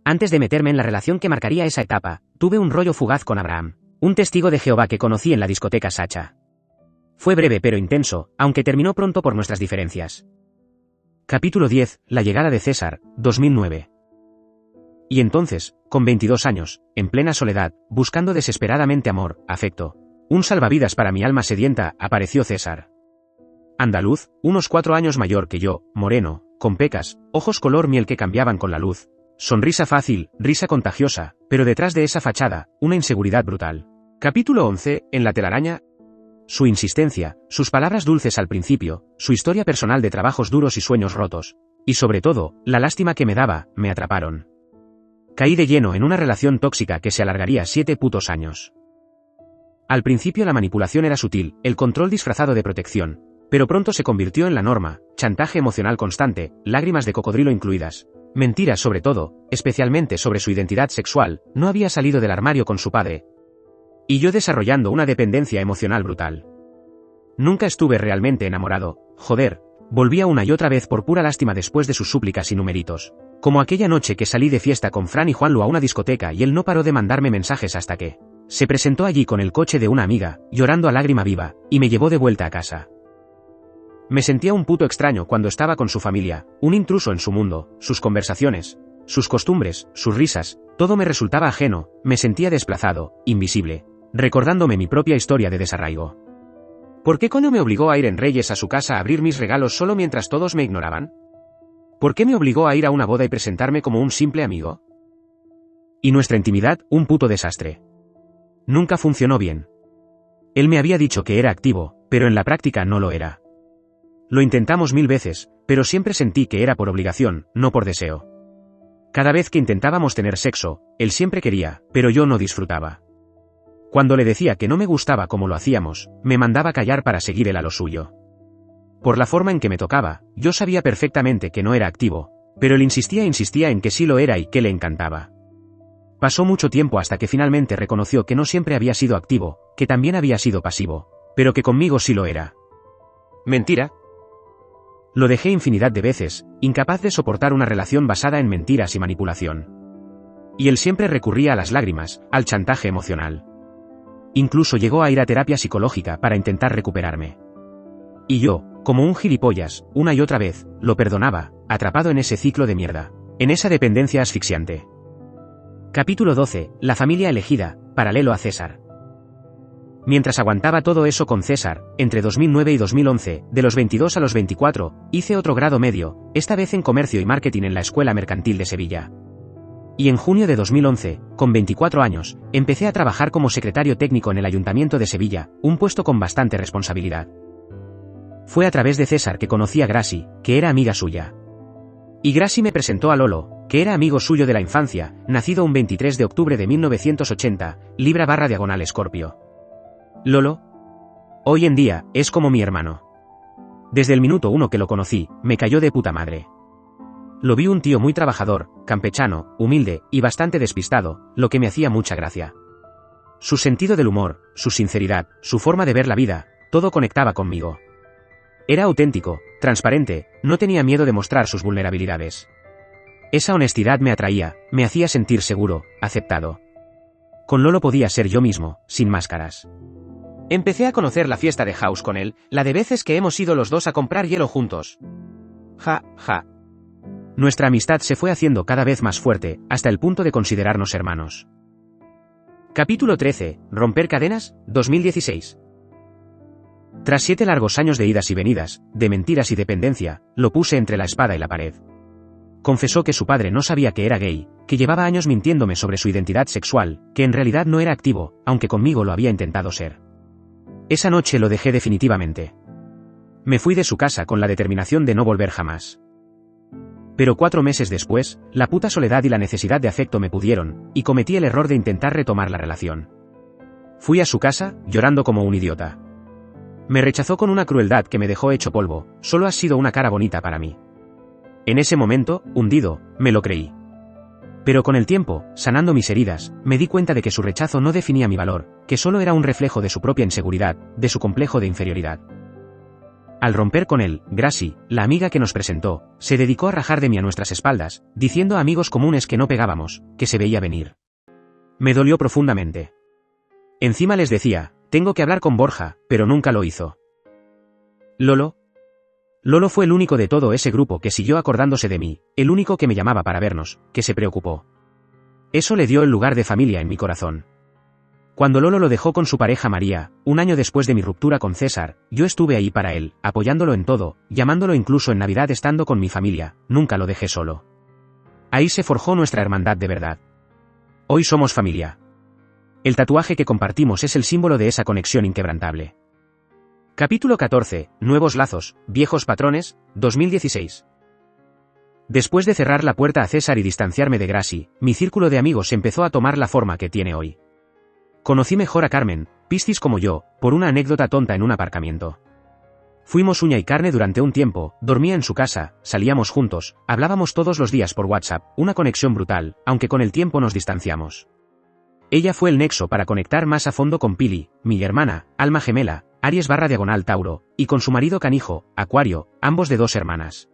Antes de meterme en la relación que marcaría esa etapa, tuve un rollo fugaz con Abraham, un testigo de Jehová que conocí en la discoteca Sacha. Fue breve pero intenso, aunque terminó pronto por nuestras diferencias. Capítulo 10, La llegada de César, 2009. Y entonces, con 22 años, en plena soledad, buscando desesperadamente amor, afecto, un salvavidas para mi alma sedienta, apareció César. Andaluz, unos 4 años mayor que yo, moreno, con pecas, ojos color miel que cambiaban con la luz, sonrisa fácil, risa contagiosa, pero detrás de esa fachada, una inseguridad brutal. Capítulo 11, en la telaraña. Su insistencia, sus palabras dulces al principio, su historia personal de trabajos duros y sueños rotos, y sobre todo, la lástima que me daba, me atraparon. Caí de lleno en una relación tóxica que se alargaría 7 putos años. Al principio la manipulación era sutil, el control disfrazado de protección, pero pronto se convirtió en la norma, chantaje emocional constante, lágrimas de cocodrilo incluidas, mentiras sobre todo, especialmente sobre su identidad sexual, no había salido del armario con su padre. Y yo desarrollando una dependencia emocional brutal. Nunca estuve realmente enamorado, joder, volvía una y otra vez por pura lástima después de sus súplicas y numeritos. Como aquella noche que salí de fiesta con Fran y Juanlu a una discoteca y él no paró de mandarme mensajes hasta que se presentó allí con el coche de una amiga, llorando a lágrima viva, y me llevó de vuelta a casa. Me sentía un puto extraño cuando estaba con su familia, un intruso en su mundo, sus conversaciones, sus costumbres, sus risas, todo me resultaba ajeno, me sentía desplazado, invisible, recordándome mi propia historia de desarraigo. ¿Por qué coño me obligó a ir en Reyes a su casa a abrir mis regalos solo mientras todos me ignoraban? ¿Por qué me obligó a ir a una boda y presentarme como un simple amigo? Y nuestra intimidad, un puto desastre. Nunca funcionó bien. Él me había dicho que era activo, pero en la práctica no lo era. Lo intentamos 1000 veces, pero siempre sentí que era por obligación, no por deseo. Cada vez que intentábamos tener sexo, él siempre quería, pero yo no disfrutaba. Cuando le decía que no me gustaba como lo hacíamos, me mandaba callar para seguir él a lo suyo. Por la forma en que me tocaba, yo sabía perfectamente que no era activo, pero él insistía en que sí lo era y que le encantaba. Pasó mucho tiempo hasta que finalmente reconoció que no siempre había sido activo, que también había sido pasivo, pero que conmigo sí lo era. Mentira. Lo dejé infinidad de veces, incapaz de soportar una relación basada en mentiras y manipulación. Y él siempre recurría a las lágrimas, al chantaje emocional. Incluso llegó a ir a terapia psicológica para intentar recuperarme. Y yo, como un gilipollas, una y otra vez, lo perdonaba, atrapado en ese ciclo de mierda, en esa dependencia asfixiante. Capítulo 12, La familia elegida, paralelo a César. Mientras aguantaba todo eso con César, entre 2009 y 2011, de los 22 a los 24, hice otro grado medio, esta vez en Comercio y Marketing en la Escuela Mercantil de Sevilla. Y en junio de 2011, con 24 años, empecé a trabajar como secretario técnico en el Ayuntamiento de Sevilla, un puesto con bastante responsabilidad. Fue a través de César que conocí a Grassi, que era amiga suya. Y Grassi me presentó a Lolo, que era amigo suyo de la infancia, nacido un 23 de octubre de 1980, Libra/Escorpio. Lolo, hoy en día, es como mi hermano. Desde el minuto 1 que lo conocí, me cayó de puta madre. Lo vi un tío muy trabajador, campechano, humilde, y bastante despistado, lo que me hacía mucha gracia. Su sentido del humor, su sinceridad, su forma de ver la vida, todo conectaba conmigo. Era auténtico, transparente, no tenía miedo de mostrar sus vulnerabilidades. Esa honestidad me atraía, me hacía sentir seguro, aceptado. Con Lolo podía ser yo mismo, sin máscaras. Empecé a conocer la fiesta de House con él, la de veces que hemos ido los dos a comprar hielo juntos. Ja, ja. Nuestra amistad se fue haciendo cada vez más fuerte, hasta el punto de considerarnos hermanos. Capítulo 13, Romper cadenas, 2016. Tras 7 largos años de idas y venidas, de mentiras y dependencia, lo puse entre la espada y la pared. Confesó que su padre no sabía que era gay, que llevaba años mintiéndome sobre su identidad sexual, que en realidad no era activo, aunque conmigo lo había intentado ser. Esa noche lo dejé definitivamente. Me fui de su casa con la determinación de no volver jamás. Pero 4 meses después, la puta soledad y la necesidad de afecto me pudieron, y cometí el error de intentar retomar la relación. Fui a su casa, llorando como un idiota. Me rechazó con una crueldad que me dejó hecho polvo, solo has sido una cara bonita para mí. En ese momento, hundido, me lo creí. Pero con el tiempo, sanando mis heridas, me di cuenta de que su rechazo no definía mi valor, que solo era un reflejo de su propia inseguridad, de su complejo de inferioridad. Al romper con él, Gracie, la amiga que nos presentó, se dedicó a rajar de mí a nuestras espaldas, diciendo a amigos comunes que no pegábamos, que se veía venir. Me dolió profundamente. Encima les decía, tengo que hablar con Borja, pero nunca lo hizo. Lolo fue el único de todo ese grupo que siguió acordándose de mí, el único que me llamaba para vernos, que se preocupó. Eso le dio el lugar de familia en mi corazón. Cuando Lolo lo dejó con su pareja María, un año después de mi ruptura con César, yo estuve ahí para él, apoyándolo en todo, llamándolo incluso en Navidad estando con mi familia, nunca lo dejé solo. Ahí se forjó nuestra hermandad de verdad. Hoy somos familia. El tatuaje que compartimos es el símbolo de esa conexión inquebrantable. Capítulo 14. Nuevos lazos, viejos patrones, 2016. Después de cerrar la puerta a César y distanciarme de Gracie, mi círculo de amigos empezó a tomar la forma que tiene hoy. Conocí mejor a Carmen, Piscis como yo, por una anécdota tonta en un aparcamiento. Fuimos uña y carne durante un tiempo, dormía en su casa, salíamos juntos, hablábamos todos los días por WhatsApp, una conexión brutal, aunque con el tiempo nos distanciamos. Ella fue el nexo para conectar más a fondo con Pili, mi hermana, alma gemela, Aries/Tauro, y con su marido canijo, Acuario, ambos de 2 hermanas.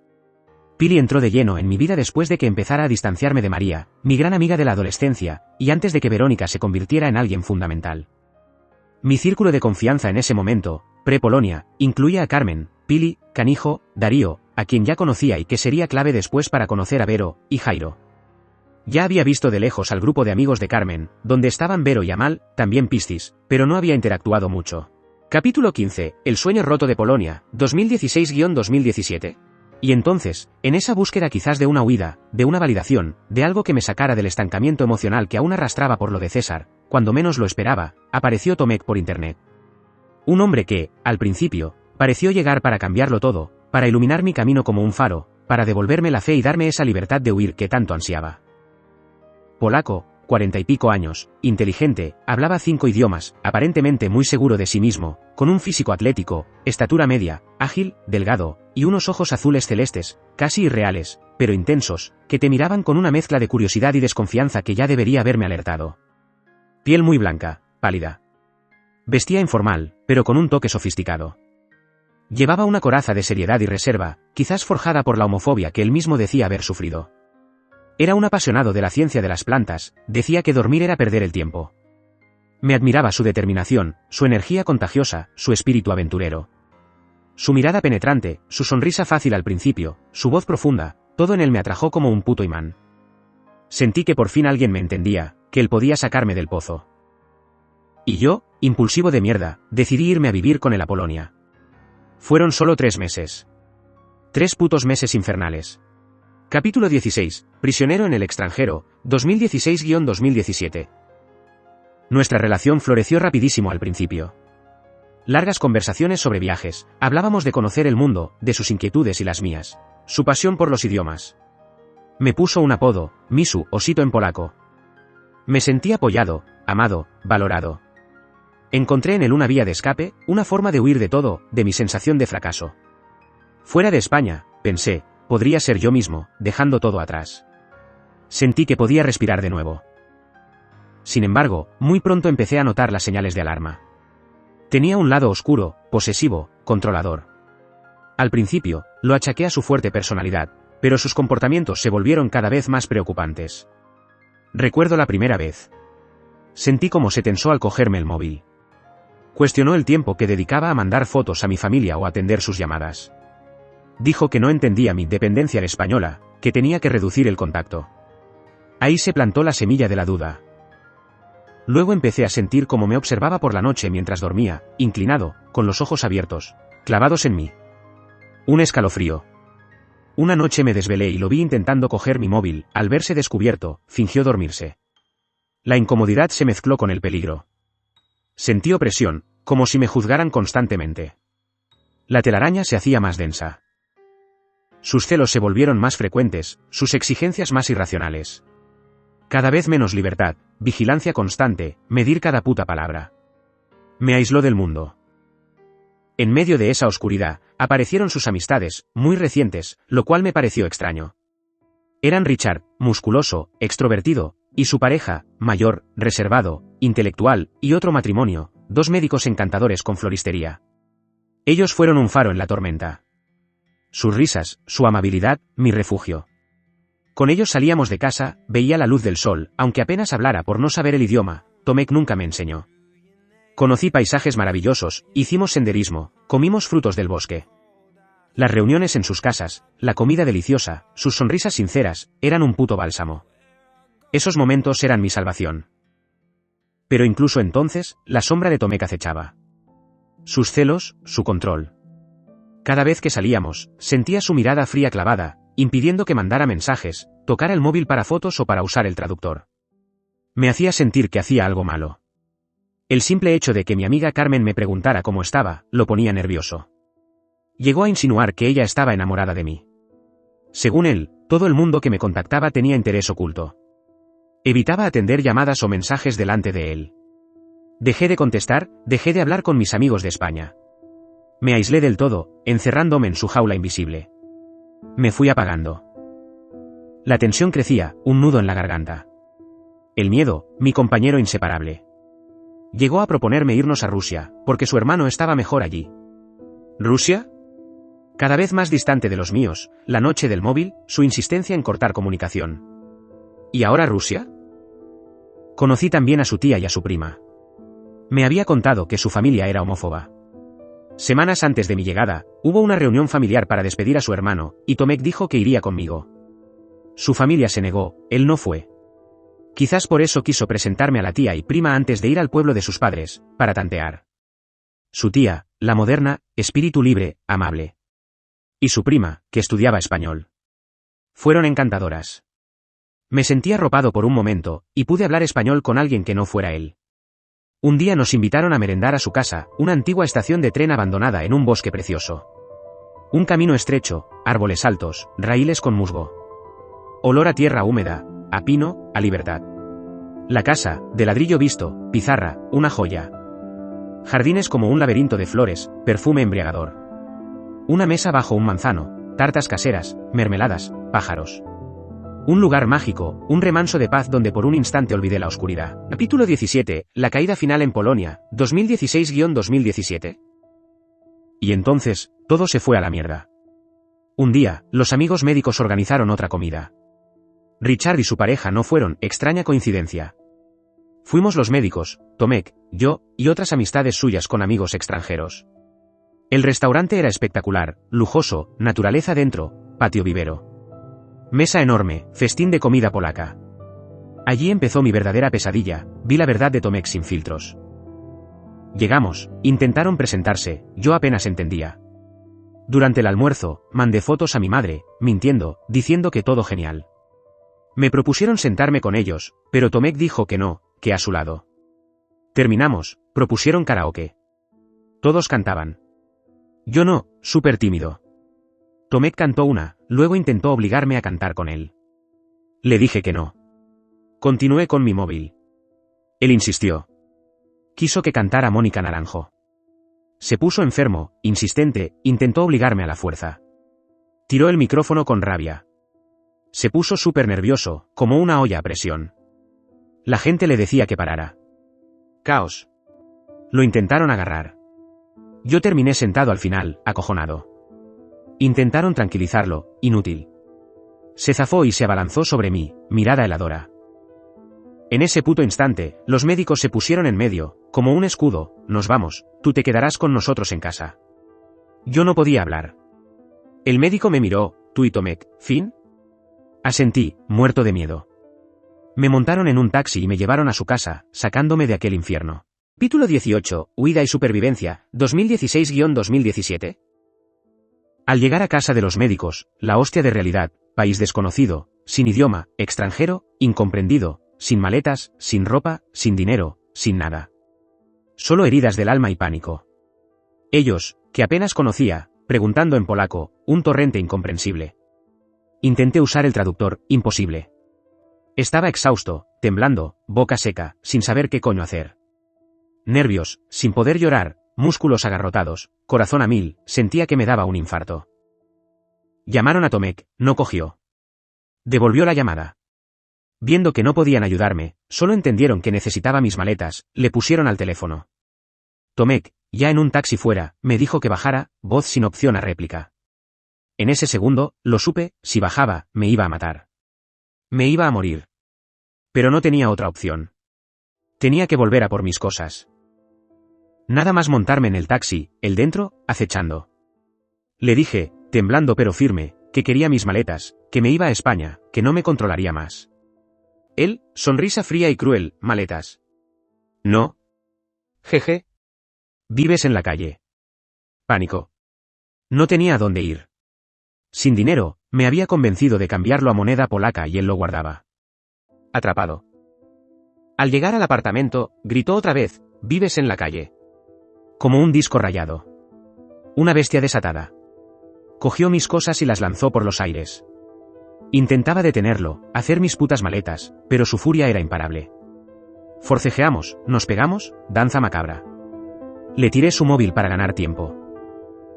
Pili entró de lleno en mi vida después de que empezara a distanciarme de María, mi gran amiga de la adolescencia, y antes de que Verónica se convirtiera en alguien fundamental. Mi círculo de confianza en ese momento, pre-Polonia, incluía a Carmen, Pili, canijo, Darío, a quien ya conocía y que sería clave después para conocer a Vero, y Jairo. Ya había visto de lejos al grupo de amigos de Carmen, donde estaban Vero y Amal, también Piscis, pero no había interactuado mucho. Capítulo 15. El sueño roto de Polonia, 2016-2017. Y entonces, en esa búsqueda quizás de una huida, de una validación, de algo que me sacara del estancamiento emocional que aún arrastraba por lo de César, cuando menos lo esperaba, apareció Tomek por internet. Un hombre que, al principio, pareció llegar para cambiarlo todo, para iluminar mi camino como un faro, para devolverme la fe y darme esa libertad de huir que tanto ansiaba. Polaco, 40 y pico años, inteligente, hablaba 5 idiomas, aparentemente muy seguro de sí mismo, con un físico atlético, estatura media, ágil, delgado, y unos ojos azules celestes, casi irreales, pero intensos, que te miraban con una mezcla de curiosidad y desconfianza que ya debería haberme alertado. Piel muy blanca, pálida. Vestía informal, pero con un toque sofisticado. Llevaba una coraza de seriedad y reserva, quizás forjada por la homofobia que él mismo decía haber sufrido. Era un apasionado de la ciencia de las plantas, decía que dormir era perder el tiempo. Me admiraba su determinación, su energía contagiosa, su espíritu aventurero. Su mirada penetrante, su sonrisa fácil al principio, su voz profunda, todo en él me atrajo como un puto imán. Sentí que por fin alguien me entendía, que él podía sacarme del pozo. Y yo, impulsivo de mierda, decidí irme a vivir con él a Polonia. Fueron solo 3 meses. 3 putos meses infernales. Capítulo 16. Prisionero en el extranjero, 2016-2017. Nuestra relación floreció rapidísimo al principio. Largas conversaciones sobre viajes, hablábamos de conocer el mundo, de sus inquietudes y las mías. Su pasión por los idiomas. Me puso un apodo, Misu, osito en polaco. Me sentí apoyado, amado, valorado. Encontré en él una vía de escape, una forma de huir de todo, de mi sensación de fracaso. Fuera de España, pensé, podría ser yo mismo, dejando todo atrás. Sentí que podía respirar de nuevo. Sin embargo, muy pronto empecé a notar las señales de alarma. Tenía un lado oscuro, posesivo, controlador. Al principio, lo achaqué a su fuerte personalidad, pero sus comportamientos se volvieron cada vez más preocupantes. Recuerdo la primera vez. Sentí cómo se tensó al cogerme el móvil. Cuestionó el tiempo que dedicaba a mandar fotos a mi familia o atender sus llamadas. Dijo que no entendía mi dependencia española, que tenía que reducir el contacto. Ahí se plantó la semilla de la duda. Luego empecé a sentir cómo me observaba por la noche mientras dormía, inclinado, con los ojos abiertos, clavados en mí. Un escalofrío. Una noche me desvelé y lo vi intentando coger mi móvil. Al verse descubierto, fingió dormirse. La incomodidad se mezcló con el peligro. Sentí opresión, como si me juzgaran constantemente. La telaraña se hacía más densa. Sus celos se volvieron más frecuentes, sus exigencias más irracionales. Cada vez menos libertad, vigilancia constante, medir cada puta palabra. Me aisló del mundo. En medio de esa oscuridad, aparecieron sus amistades, muy recientes, lo cual me pareció extraño. Eran Richard, musculoso, extrovertido, y su pareja, mayor, reservado, intelectual, y otro matrimonio, 2 médicos encantadores con floristería. Ellos fueron un faro en la tormenta. Sus risas, su amabilidad, mi refugio. Con ellos salíamos de casa, veía la luz del sol, aunque apenas hablara por no saber el idioma, Tomek nunca me enseñó. Conocí paisajes maravillosos, hicimos senderismo, comimos frutos del bosque. Las reuniones en sus casas, la comida deliciosa, sus sonrisas sinceras, eran un puto bálsamo. Esos momentos eran mi salvación. Pero incluso entonces, la sombra de Tomek acechaba. Sus celos, su control. Cada vez que salíamos, sentía su mirada fría clavada, impidiendo que mandara mensajes, tocara el móvil para fotos o para usar el traductor. Me hacía sentir que hacía algo malo. El simple hecho de que mi amiga Carmen me preguntara cómo estaba, lo ponía nervioso. Llegó a insinuar que ella estaba enamorada de mí. Según él, todo el mundo que me contactaba tenía interés oculto. Evitaba atender llamadas o mensajes delante de él. Dejé de contestar, dejé de hablar con mis amigos de España. Me aislé del todo, encerrándome en su jaula invisible. Me fui apagando. La tensión crecía, un nudo en la garganta. El miedo, mi compañero inseparable. Llegó a proponerme irnos a Rusia, porque su hermano estaba mejor allí. ¿Rusia? Cada vez más distante de los míos, la noche del móvil, su insistencia en cortar comunicación. ¿Y ahora Rusia? Conocí también a su tía y a su prima. Me había contado que su familia era homófoba. Semanas antes de mi llegada, hubo una reunión familiar para despedir a su hermano, y Tomek dijo que iría conmigo. Su familia se negó, él no fue. Quizás por eso quiso presentarme a la tía y prima antes de ir al pueblo de sus padres, para tantear. Su tía, la moderna, espíritu libre, amable. Y su prima, que estudiaba español. Fueron encantadoras. Me sentí arropado por un momento, y pude hablar español con alguien que no fuera él. Un día nos invitaron a merendar a su casa, una antigua estación de tren abandonada en un bosque precioso. Un camino estrecho, árboles altos, raíles con musgo. Olor a tierra húmeda, a pino, a libertad. La casa, de ladrillo visto, pizarra, una joya. Jardines como un laberinto de flores, perfume embriagador. Una mesa bajo un manzano, tartas caseras, mermeladas, pájaros. Un lugar mágico, un remanso de paz donde por un instante olvidé la oscuridad. Capítulo 17, la caída final en Polonia, 2016-2017. Y entonces, todo se fue a la mierda. Un día, los amigos médicos organizaron otra comida. Richard y su pareja no fueron, extraña coincidencia. Fuimos los médicos, Tomek, yo, y otras amistades suyas con amigos extranjeros. El restaurante era espectacular, lujoso, naturaleza dentro, patio vivero. Mesa enorme, festín de comida polaca. Allí empezó mi verdadera pesadilla, vi la verdad de Tomek sin filtros. Llegamos, intentaron presentarse, yo apenas entendía. Durante el almuerzo, mandé fotos a mi madre, mintiendo, diciendo que todo genial. Me propusieron sentarme con ellos, pero Tomek dijo que no, que a su lado. Terminamos, propusieron karaoke. Todos cantaban. Yo no, súper tímido. Tomek cantó una, luego intentó obligarme a cantar con él. Le dije que no. Continué con mi móvil. Él insistió. Quiso que cantara Mónica Naranjo. Se puso enfermo, insistente, intentó obligarme a la fuerza. Tiró el micrófono con rabia. Se puso súper nervioso, como una olla a presión. La gente le decía que parara. Caos. Lo intentaron agarrar. Yo terminé sentado al final, acojonado. Intentaron tranquilizarlo, inútil. Se zafó y se abalanzó sobre mí, mirada heladora. En ese puto instante, los médicos se pusieron en medio, como un escudo, nos vamos, tú te quedarás con nosotros en casa. Yo no podía hablar. El médico me miró, tú y Tomek, ¿fin? Asentí, muerto de miedo. Me montaron en un taxi y me llevaron a su casa, sacándome de aquel infierno. Capítulo 18, Huida y supervivencia, 2016-2017. Al llegar a casa de los médicos, la hostia de realidad, país desconocido, sin idioma, extranjero, incomprendido, sin maletas, sin ropa, sin dinero, sin nada. Solo heridas del alma y pánico. Ellos, que apenas conocía, preguntando en polaco, un torrente incomprensible. Intenté usar el traductor, imposible. Estaba exhausto, temblando, boca seca, sin saber qué coño hacer. Nervios, sin poder llorar, músculos agarrotados, corazón a mil, sentía que me daba un infarto. Llamaron a Tomek, no cogió. Devolvió la llamada. Viendo que no podían ayudarme, solo entendieron que necesitaba mis maletas, le pusieron al teléfono. Tomek, ya en un taxi fuera, me dijo que bajara, voz sin opción a réplica. En ese segundo, lo supe, si bajaba, me iba a matar. Me iba a morir. Pero no tenía otra opción. Tenía que volver a por mis cosas. Nada más montarme en el taxi, él dentro, acechando. Le dije, temblando pero firme, que quería mis maletas, que me iba a España, que no me controlaría más. Él, sonrisa fría y cruel, maletas. No. Jeje. Vives en la calle. Pánico. No tenía a dónde ir. Sin dinero, me había convencido de cambiarlo a moneda polaca y él lo guardaba. Atrapado. Al llegar al apartamento, gritó otra vez, vives en la calle. Como un disco rayado. Una bestia desatada. Cogió mis cosas y las lanzó por los aires. Intentaba detenerlo, hacer mis putas maletas, pero su furia era imparable. Forcejeamos, nos pegamos, danza macabra. Le tiré su móvil para ganar tiempo.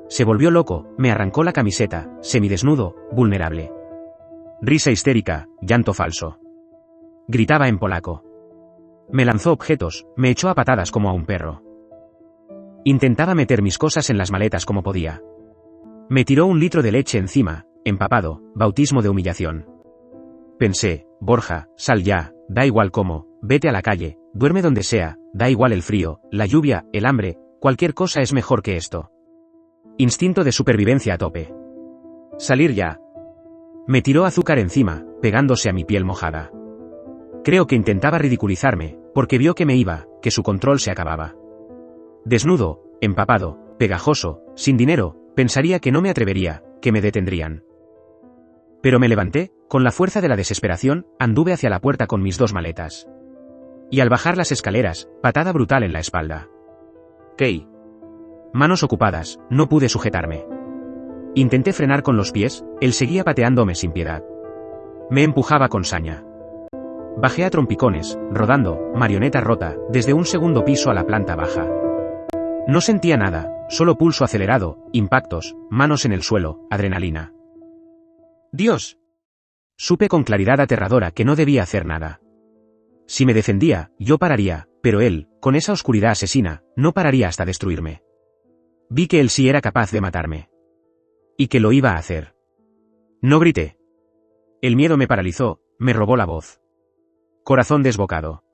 Se volvió loco, me arrancó la camiseta, semidesnudo, vulnerable. Risa histérica, llanto falso. Gritaba en polaco. Me lanzó objetos, me echó a patadas como a un perro. Intentaba meter mis cosas en las maletas como podía. Me tiró 1 litro de leche encima, empapado, bautismo de humillación. Pensé, Borja, sal ya, da igual cómo, vete a la calle, duerme donde sea, da igual el frío, la lluvia, el hambre, cualquier cosa es mejor que esto. Instinto de supervivencia a tope. Salir ya. Me tiró azúcar encima, pegándose a mi piel mojada. Creo que intentaba ridiculizarme, porque vio que me iba, que su control se acababa. Desnudo, empapado, pegajoso, sin dinero, pensaría que no me atrevería, que me detendrían. Pero me levanté, con la fuerza de la desesperación, anduve hacia la puerta con mis 2 maletas. Y al bajar las escaleras, patada brutal en la espalda. ¿Qué? Manos ocupadas, no pude sujetarme. Intenté frenar con los pies, él seguía pateándome sin piedad. Me empujaba con saña. Bajé a trompicones, rodando, marioneta rota, desde un 2º piso a la planta baja. No sentía nada, solo pulso acelerado, impactos, manos en el suelo, adrenalina. ¡Dios! Supe con claridad aterradora que no debía hacer nada. Si me defendía, yo pararía, pero él, con esa oscuridad asesina, no pararía hasta destruirme. Vi que él sí era capaz de matarme. Y que lo iba a hacer. No grité. El miedo me paralizó, me robó la voz. Corazón desbocado.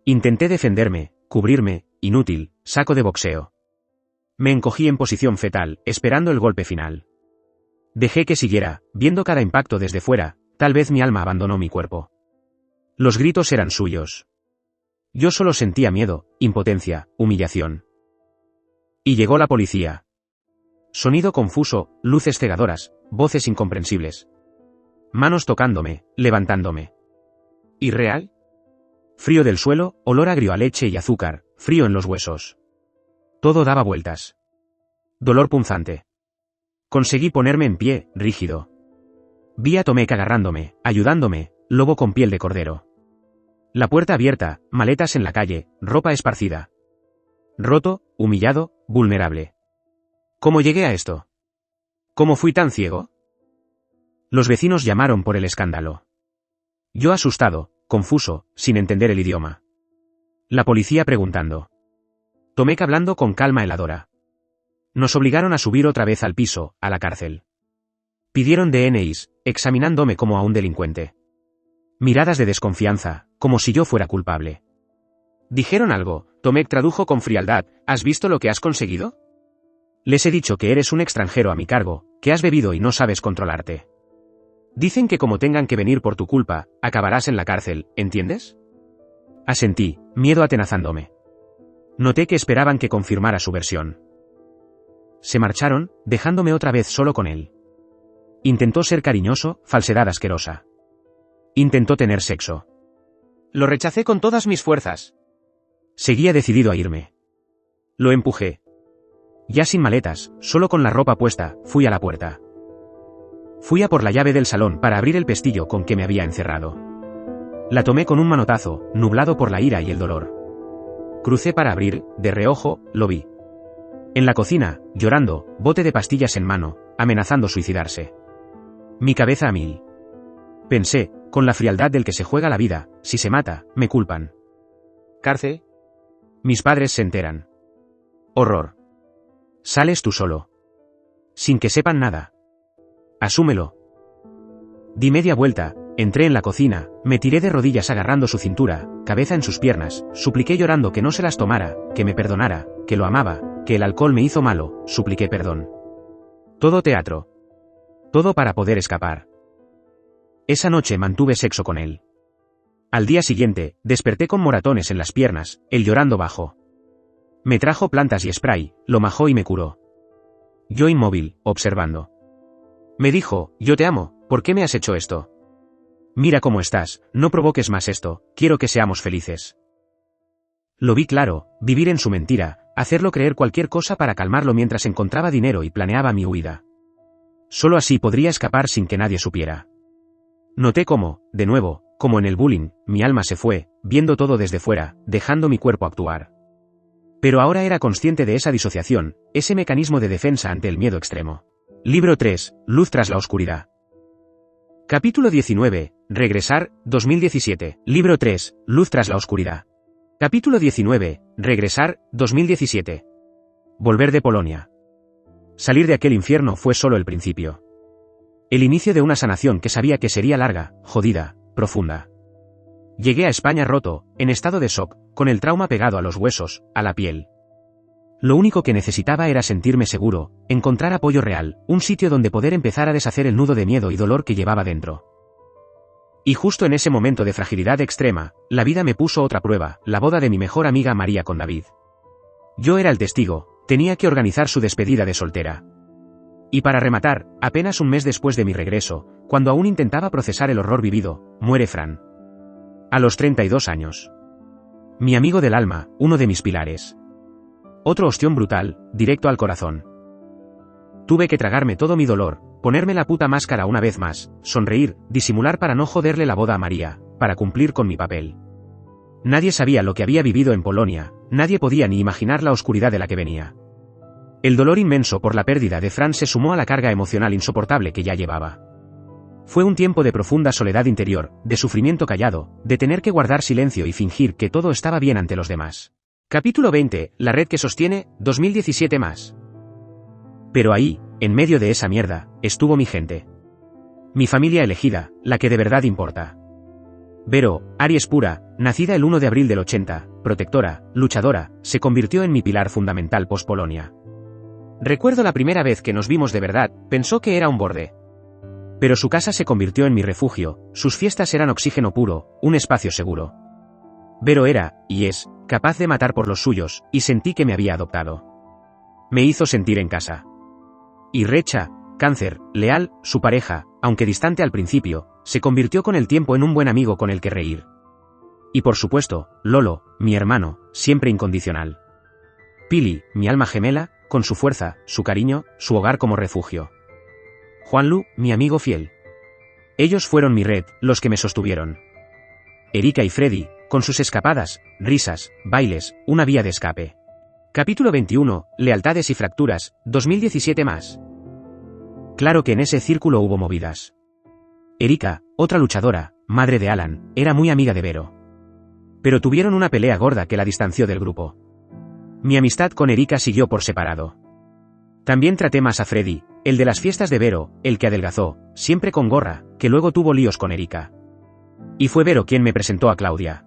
Intenté defenderme, cubrirme, inútil, saco de boxeo. Me encogí en posición fetal, esperando el golpe final. Dejé que siguiera, viendo cada impacto desde fuera, tal vez mi alma abandonó mi cuerpo. Los gritos eran suyos. Yo solo sentía miedo, impotencia, humillación. Y llegó la policía. Sonido confuso, luces cegadoras, voces incomprensibles. Manos tocándome, levantándome. ¿Irreal? Frío del suelo, olor agrio a leche y azúcar, frío en los huesos. Todo daba vueltas. Dolor punzante. Conseguí ponerme en pie, rígido. Vi a Tomek agarrándome, ayudándome, lobo con piel de cordero. La puerta abierta, maletas en la calle, ropa esparcida. Roto, humillado, vulnerable. ¿Cómo llegué a esto? ¿Cómo fui tan ciego? Los vecinos llamaron por el escándalo. Yo asustado, confuso, sin entender el idioma. La policía preguntando. Tomek hablando con calma heladora. Nos obligaron a subir otra vez al piso, a la cárcel. Pidieron DNIs, examinándome como a un delincuente. Miradas de desconfianza, como si yo fuera culpable. ¿Dijeron algo? Tomek tradujo con frialdad, ¿has visto lo que has conseguido? Les he dicho que eres un extranjero a mi cargo, que has bebido y no sabes controlarte. Dicen que como tengan que venir por tu culpa, acabarás en la cárcel, ¿entiendes? Asentí, miedo atenazándome. Noté que esperaban que confirmara su versión. Se marcharon, dejándome otra vez solo con él. Intentó ser cariñoso, falsedad asquerosa. Intentó tener sexo. Lo rechacé con todas mis fuerzas. Seguía decidido a irme. Lo empujé. Ya sin maletas, solo con la ropa puesta, fui a la puerta. Fui a por la llave del salón para abrir el pestillo con que me había encerrado. La tomé con un manotazo, nublado por la ira y el dolor. Crucé para abrir, de reojo, lo vi. En la cocina, llorando, bote de pastillas en mano, amenazando suicidarse. Mi cabeza a mil. Pensé, con la frialdad del que se juega la vida, si se mata, me culpan. ¿Cárcel? Mis padres se enteran. Horror. Sales tú solo. Sin que sepan nada. Asúmelo. Di media vuelta, entré en la cocina, me tiré de rodillas agarrando su cintura, cabeza en sus piernas, supliqué llorando que no se las tomara, que me perdonara, que lo amaba, que el alcohol me hizo malo, supliqué perdón. Todo teatro. Todo para poder escapar. Esa noche mantuve sexo con él. Al día siguiente, desperté con moratones en las piernas, él llorando bajo. Me trajo plantas y spray, lo majó y me curó. Yo inmóvil, observando. Me dijo, yo te amo, ¿por qué me has hecho esto? Mira cómo estás, no provoques más esto, quiero que seamos felices. Lo vi claro, vivir en su mentira, hacerlo creer cualquier cosa para calmarlo mientras encontraba dinero y planeaba mi huida. Solo así podría escapar sin que nadie supiera. Noté cómo, de nuevo, como en el bullying, mi alma se fue, viendo todo desde fuera, dejando mi cuerpo actuar. Pero ahora era consciente de esa disociación, ese mecanismo de defensa ante el miedo extremo. Libro 3, Luz tras la oscuridad. Capítulo 19, Regresar, 2017. Libro 3, Luz tras la oscuridad. Capítulo 19, Regresar, 2017. Volver de Polonia. Salir de aquel infierno fue solo el principio. El inicio de una sanación que sabía que sería larga, jodida, profunda. Llegué a España roto, en estado de shock, con el trauma pegado a los huesos, a la piel. Lo único que necesitaba era sentirme seguro, encontrar apoyo real, un sitio donde poder empezar a deshacer el nudo de miedo y dolor que llevaba dentro. Y justo en ese momento de fragilidad extrema, la vida me puso otra prueba, la boda de mi mejor amiga María con David. Yo era el testigo, tenía que organizar su despedida de soltera. Y para rematar, apenas un mes después de mi regreso, cuando aún intentaba procesar el horror vivido, muere Fran. A los 32 años. Mi amigo del alma, uno de mis pilares. Otro ostión brutal, directo al corazón. Tuve que tragarme todo mi dolor, ponerme la puta máscara una vez más, sonreír, disimular para no joderle la boda a María, para cumplir con mi papel. Nadie sabía lo que había vivido en Polonia, nadie podía ni imaginar la oscuridad de la que venía. El dolor inmenso por la pérdida de Fran se sumó a la carga emocional insoportable que ya llevaba. Fue un tiempo de profunda soledad interior, de sufrimiento callado, de tener que guardar silencio y fingir que todo estaba bien ante los demás. Capítulo 20, La red que sostiene, 2017 más. Pero ahí, en medio de esa mierda, estuvo mi gente. Mi familia elegida, la que de verdad importa. Vero, Aries pura, nacida el 1 de abril del 80, protectora, luchadora, se convirtió en mi pilar fundamental post-Polonia. Recuerdo la primera vez que nos vimos de verdad, pensó que era un borde. Pero su casa se convirtió en mi refugio, sus fiestas eran oxígeno puro, un espacio seguro. Vero era, y es, capaz de matar por los suyos, y sentí que me había adoptado. Me hizo sentir en casa. Y Recha, cáncer, leal, su pareja, aunque distante al principio, se convirtió con el tiempo en un buen amigo con el que reír. Y por supuesto, Lolo, mi hermano, siempre incondicional. Pili, mi alma gemela, con su fuerza, su cariño, su hogar como refugio. Juanlu, mi amigo fiel. Ellos fueron mi red, los que me sostuvieron. Erika y Freddy, con sus escapadas, risas, bailes, una vía de escape. Capítulo 21, Lealtades y fracturas, 2017 más. Claro que en ese círculo hubo movidas. Erika, otra luchadora, madre de Alan, era muy amiga de Vero. Pero tuvieron una pelea gorda que la distanció del grupo. Mi amistad con Erika siguió por separado. También traté más a Freddy, el de las fiestas de Vero, el que adelgazó, siempre con gorra, que luego tuvo líos con Erika. Y fue Vero quien me presentó a Claudia.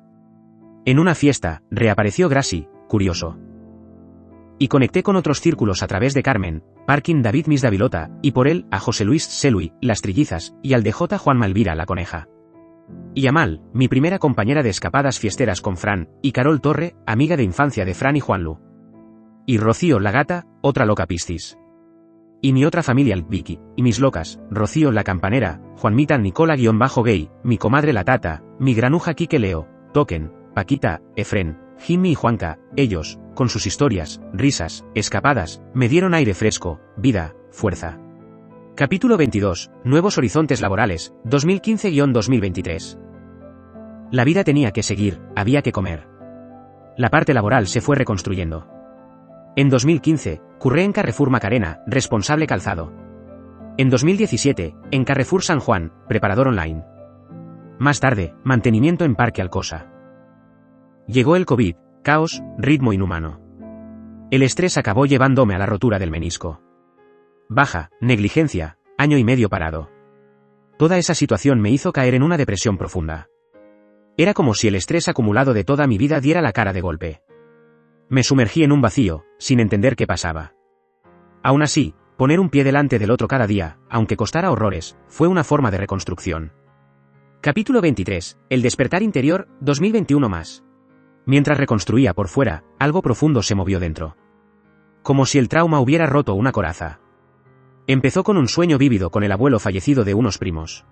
En una fiesta, reapareció Grassi, curioso. Y conecté con otros círculos a través de Carmen, Parkin David Miss Davilota, y por él a José Luis Selui, las trillizas, y al DJ Juan Malvira la coneja. Y Amal, mi primera compañera de escapadas fiesteras con Fran, y Carol Torre, amiga de infancia de Fran y Juanlu. Y Rocío la gata, otra loca Piscis. Y mi otra familia el Vicky, y mis locas, Rocío la campanera, Juanmita Nicola-gay, mi comadre la Tata, mi granuja Quique Leo, Token, Paquita, Efren, Jimmy y Juanca, ellos, con sus historias, risas, escapadas, me dieron aire fresco, vida, fuerza. Capítulo 22, Nuevos horizontes laborales, 2015-2023. La vida tenía que seguir, había que comer. La parte laboral se fue reconstruyendo. En 2015, curré en Carrefour Macarena, responsable calzado. En 2017, en Carrefour San Juan, preparador online. Más tarde, mantenimiento en Parque Alcosa. Llegó el COVID, caos, ritmo inhumano. El estrés acabó llevándome a la rotura del menisco. Baja, negligencia, año y medio parado. Toda esa situación me hizo caer en una depresión profunda. Era como si el estrés acumulado de toda mi vida diera la cara de golpe. Me sumergí en un vacío, sin entender qué pasaba. Aún así, poner un pie delante del otro cada día, aunque costara horrores, fue una forma de reconstrucción. Capítulo 23, El despertar interior, 2021 más. Mientras reconstruía por fuera, algo profundo se movió dentro. Como si el trauma hubiera roto una coraza. Empezó con un sueño vívido con el abuelo fallecido de unos primos.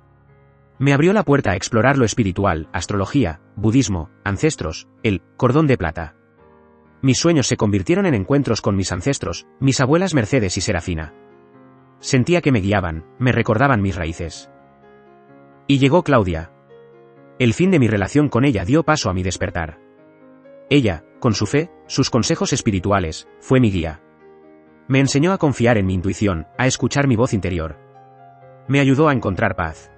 Me abrió la puerta a explorar lo espiritual, astrología, budismo, ancestros, el cordón de plata. Mis sueños se convirtieron en encuentros con mis ancestros, mis abuelas Mercedes y Serafina. Sentía que me guiaban, me recordaban mis raíces. Y llegó Claudia. El fin de mi relación con ella dio paso a mi despertar. Ella, con su fe, sus consejos espirituales, fue mi guía. Me enseñó a confiar en mi intuición, a escuchar mi voz interior. Me ayudó a encontrar paz.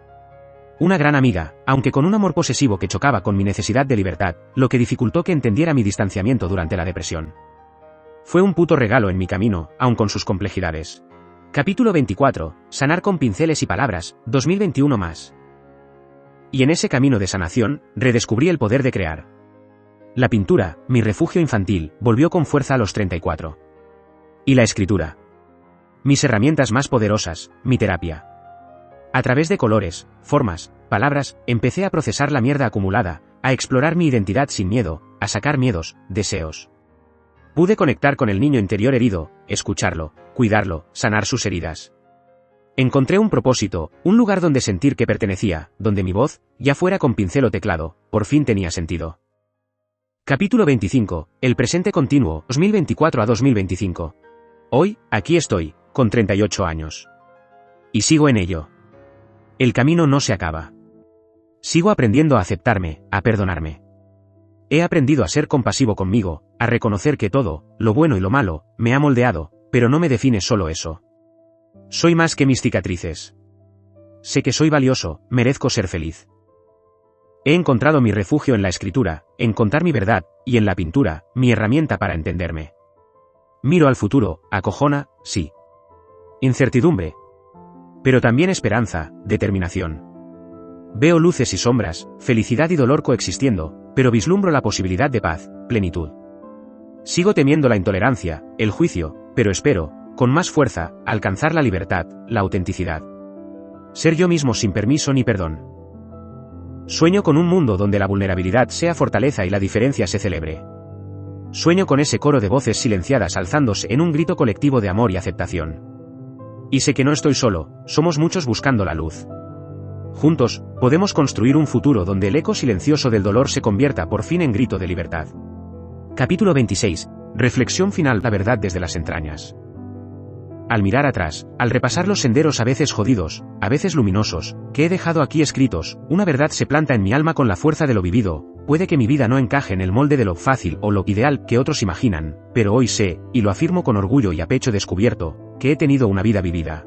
Una gran amiga, aunque con un amor posesivo que chocaba con mi necesidad de libertad, lo que dificultó que entendiera mi distanciamiento durante la depresión. Fue un puto regalo en mi camino, aun con sus complejidades. Capítulo 24, Sanar con pinceles y palabras, 2021 más. Y en ese camino de sanación, redescubrí el poder de crear. La pintura, mi refugio infantil, volvió con fuerza a los 34. Y la escritura. Mis herramientas más poderosas, mi terapia. A través de colores, formas, palabras, empecé a procesar la mierda acumulada, a explorar mi identidad sin miedo, a sacar miedos, deseos. Pude conectar con el niño interior herido, escucharlo, cuidarlo, sanar sus heridas. Encontré un propósito, un lugar donde sentir que pertenecía, donde mi voz, ya fuera con pincel o teclado, por fin tenía sentido. Capítulo 25, El presente continuo, 2024 a 2025. Hoy, aquí estoy, con 38 años. Y sigo en ello. El camino no se acaba. Sigo aprendiendo a aceptarme, a perdonarme. He aprendido a ser compasivo conmigo, a reconocer que todo, lo bueno y lo malo, me ha moldeado, pero no me define solo eso. Soy más que mis cicatrices. Sé que soy valioso, merezco ser feliz. He encontrado mi refugio en la escritura, en contar mi verdad, y en la pintura, mi herramienta para entenderme. Miro al futuro, acojona, sí. Incertidumbre. Pero también esperanza, determinación. Veo luces y sombras, felicidad y dolor coexistiendo, pero vislumbro la posibilidad de paz, plenitud. Sigo temiendo la intolerancia, el juicio, pero espero, con más fuerza, alcanzar la libertad, la autenticidad. Ser yo mismo sin permiso ni perdón. Sueño con un mundo donde la vulnerabilidad sea fortaleza y la diferencia se celebre. Sueño con ese coro de voces silenciadas alzándose en un grito colectivo de amor y aceptación. Y sé que no estoy solo, somos muchos buscando la luz. Juntos, podemos construir un futuro donde el eco silencioso del dolor se convierta por fin en grito de libertad. Capítulo 26. Reflexión final. La verdad desde las entrañas. Al mirar atrás, al repasar los senderos a veces jodidos, a veces luminosos, que he dejado aquí escritos, una verdad se planta en mi alma con la fuerza de lo vivido. Puede que mi vida no encaje en el molde de lo fácil o lo ideal que otros imaginan, pero hoy sé, y lo afirmo con orgullo y a pecho descubierto, que he tenido una vida vivida.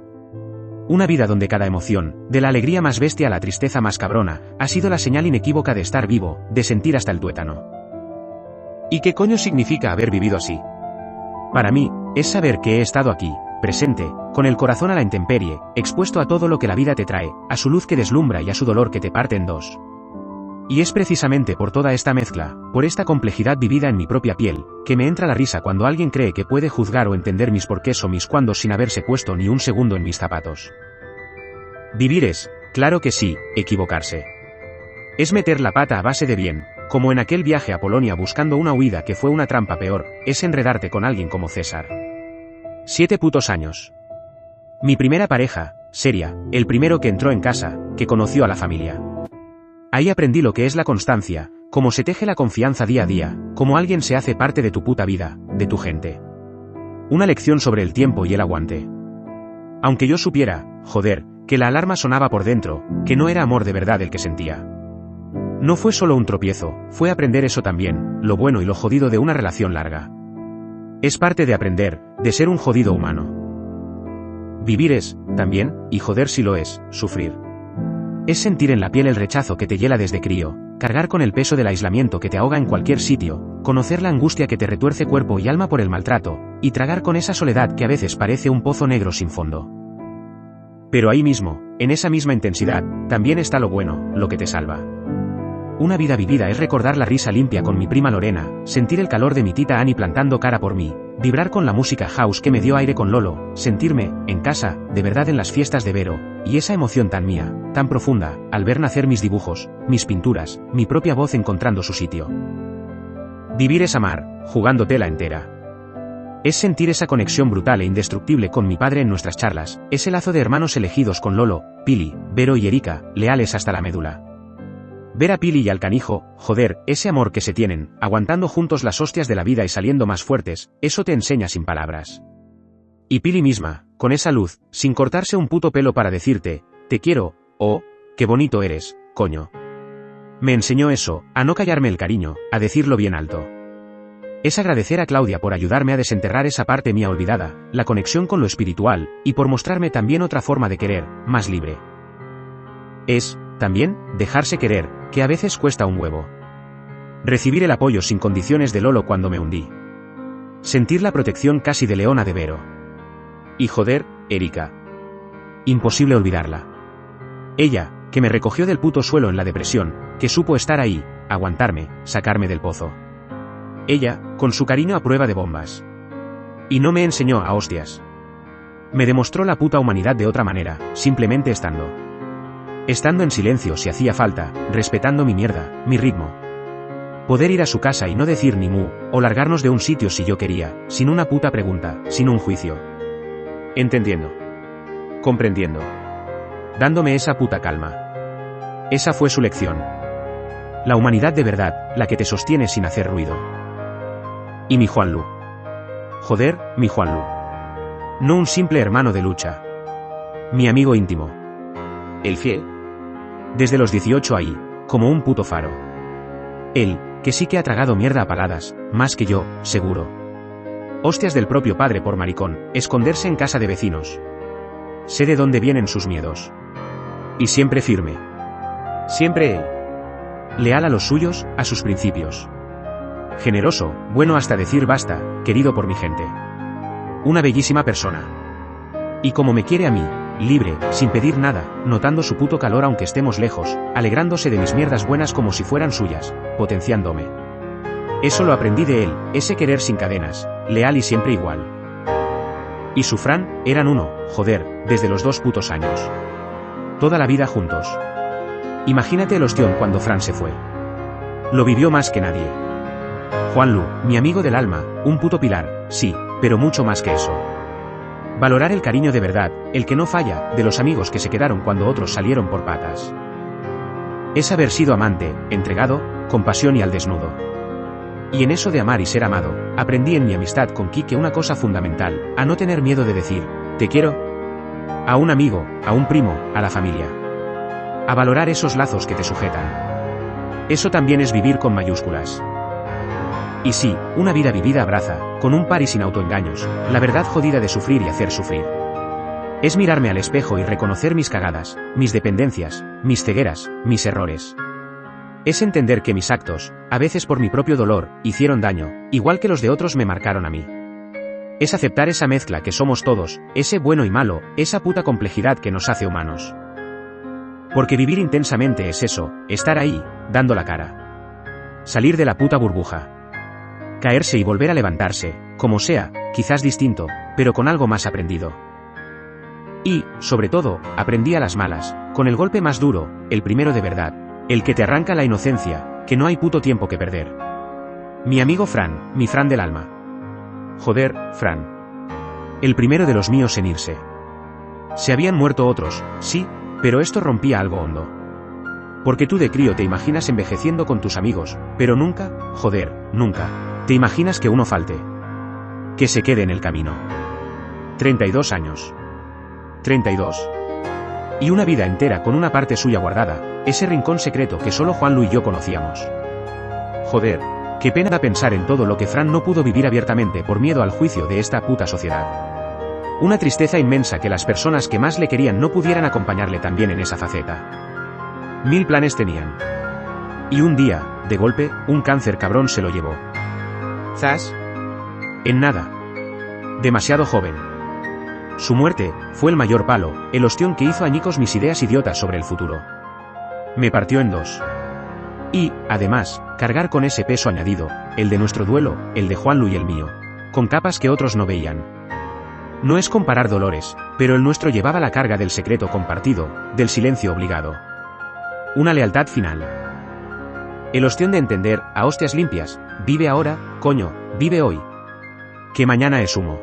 Una vida donde cada emoción, de la alegría más bestia a la tristeza más cabrona, ha sido la señal inequívoca de estar vivo, de sentir hasta el tuétano. ¿Y qué coño significa haber vivido así? Para mí, es saber que he estado aquí, presente, con el corazón a la intemperie, expuesto a todo lo que la vida te trae, a su luz que deslumbra y a su dolor que te parte en dos. Y es precisamente por toda esta mezcla, por esta complejidad vivida en mi propia piel, que me entra la risa cuando alguien cree que puede juzgar o entender mis porqués o mis cuándos sin haberse puesto ni un segundo en mis zapatos. Vivir es, claro que sí, equivocarse. Es meter la pata a base de bien, Como en aquel viaje a Polonia buscando una huida que fue una trampa peor, es enredarte con alguien como César. 7 putos años. Mi primera pareja, seria, el primero que entró en casa, que conoció a la familia. Ahí aprendí lo que es la constancia, cómo se teje la confianza día a día, cómo alguien se hace parte de tu puta vida, de tu gente. Una lección sobre el tiempo y el aguante. Aunque yo supiera, joder, que la alarma sonaba por dentro, que no era amor de verdad el que sentía. No fue solo un tropiezo, fue aprender eso también, lo bueno y lo jodido de una relación larga. Es parte de aprender, de ser un jodido humano. Vivir es, también, y joder si lo es, sufrir. Es sentir en la piel el rechazo que te hiela desde crío, cargar con el peso del aislamiento que te ahoga en cualquier sitio, conocer la angustia que te retuerce cuerpo y alma por el maltrato, y tragar con esa soledad que a veces parece un pozo negro sin fondo. Pero ahí mismo, en esa misma intensidad, también está lo bueno, lo que te salva. Una vida vivida es recordar la risa limpia con mi prima Lorena, sentir el calor de mi tita Annie plantando cara por mí, vibrar con la música house que me dio aire con Lolo, sentirme, en casa, de verdad en las fiestas de Vero, y esa emoción tan mía, tan profunda, al ver nacer mis dibujos, mis pinturas, mi propia voz encontrando su sitio. Vivir es amar, jugando tela entera. Es sentir esa conexión brutal e indestructible con mi padre en nuestras charlas, ese lazo de hermanos elegidos con Lolo, Pili, Vero y Erika, leales hasta la médula. Ver a Pili y al canijo, joder, ese amor que se tienen, aguantando juntos las hostias de la vida y saliendo más fuertes, eso te enseña sin palabras. Y Pili misma, con esa luz, sin cortarse un puto pelo para decirte, te quiero, o, qué bonito eres, coño. Me enseñó eso, a no callarme el cariño, a decirlo bien alto. Es agradecer a Claudia por ayudarme a desenterrar esa parte mía olvidada, la conexión con lo espiritual, y por mostrarme también otra forma de querer, más libre. Es, también, dejarse querer, que a veces cuesta un huevo. Recibir el apoyo sin condiciones de Lolo cuando me hundí. Sentir la protección casi de Leona de Vero. Y joder, Erika. Imposible olvidarla. Ella, que me recogió del puto suelo en la depresión, que supo estar ahí, aguantarme, sacarme del pozo. Ella, con su cariño a prueba de bombas. Y no me enseñó a hostias. Me demostró la puta humanidad de otra manera, simplemente estando. Estando en silencio si hacía falta, respetando mi mierda, mi ritmo. Poder ir a su casa y no decir ni mu, o largarnos de un sitio si yo quería, sin una puta pregunta, sin un juicio. Entendiendo. Comprendiendo. Dándome esa puta calma. Esa fue su lección. La humanidad de verdad, la que te sostiene sin hacer ruido. Y mi Juanlu. Joder, mi Juanlu. No un simple hermano de lucha. Mi amigo íntimo. El fiel. Desde los 18 ahí, como un puto faro. Él, que sí que ha tragado mierda a paladas, más que yo, seguro. Hostias del propio padre por maricón, esconderse en casa de vecinos. Sé de dónde vienen sus miedos. Y siempre firme. Siempre él. Leal a los suyos, a sus principios. Generoso, bueno hasta decir basta, querido por mi gente. Una bellísima persona. Y como me quiere a mí, libre, sin pedir nada, notando su puto calor aunque estemos lejos, alegrándose de mis mierdas buenas como si fueran suyas, potenciándome. Eso lo aprendí de él, ese querer sin cadenas, leal y siempre igual. Y su Fran, eran uno, joder, desde los 2 putos años. Toda la vida juntos. Imagínate el ostión cuando Fran se fue. Lo vivió más que nadie. Juanlu, mi amigo del alma, un puto pilar, sí, pero mucho más que eso. Valorar el cariño de verdad, el que no falla, de los amigos que se quedaron cuando otros salieron por patas. Es haber sido amante, entregado, con pasión y al desnudo. Y en eso de amar y ser amado, aprendí en mi amistad con Quique una cosa fundamental, a no tener miedo de decir, te quiero. A un amigo, a un primo, a la familia. A valorar esos lazos que te sujetan. Eso también es vivir con mayúsculas. Y sí, una vida vivida abraza, con un par y sin autoengaños, la verdad jodida de sufrir y hacer sufrir. Es mirarme al espejo y reconocer mis cagadas, mis dependencias, mis cegueras, mis errores. Es entender que mis actos, a veces por mi propio dolor, hicieron daño, igual que los de otros me marcaron a mí. Es aceptar esa mezcla que somos todos, ese bueno y malo, esa puta complejidad que nos hace humanos. Porque vivir intensamente es eso, estar ahí, dando la cara. Salir de la puta burbuja. Caerse y volver a levantarse, como sea, quizás distinto, pero con algo más aprendido. Y, sobre todo, aprendí a las malas, con el golpe más duro, el primero de verdad, el que te arranca la inocencia, Que no hay puto tiempo que perder. Mi amigo Fran, mi Fran del alma. Joder, Fran. El primero de los míos en irse. Se habían muerto otros, sí, pero esto rompía algo hondo. Porque tú de crío te imaginas envejeciendo con tus amigos, pero nunca, joder, nunca, te imaginas que uno falte. Que se quede en el camino. 32 años. 32. Y una vida entera con una parte suya guardada, ese rincón secreto que solo Juanlu y yo conocíamos. Joder, qué pena da pensar en todo lo que Fran no pudo vivir abiertamente por miedo al juicio de esta puta sociedad. Una tristeza inmensa que las personas que más le querían no pudieran acompañarle también en esa faceta. 1000 planes tenían. Y un día, de golpe, un cáncer cabrón se lo llevó. ¿Zas? En nada. Demasiado joven. Su muerte fue el mayor palo, el ostión que hizo añicos mis ideas idiotas sobre el futuro. Me partió en dos. Y, además, cargar con ese peso añadido, el de nuestro duelo, el de Juanlu y el mío, con capas que otros no veían. No es comparar dolores, pero el nuestro llevaba la carga del secreto compartido, del silencio obligado. Una lealtad final. El ostión de entender, a hostias limpias, vive ahora, coño, vive hoy. Que mañana es humo.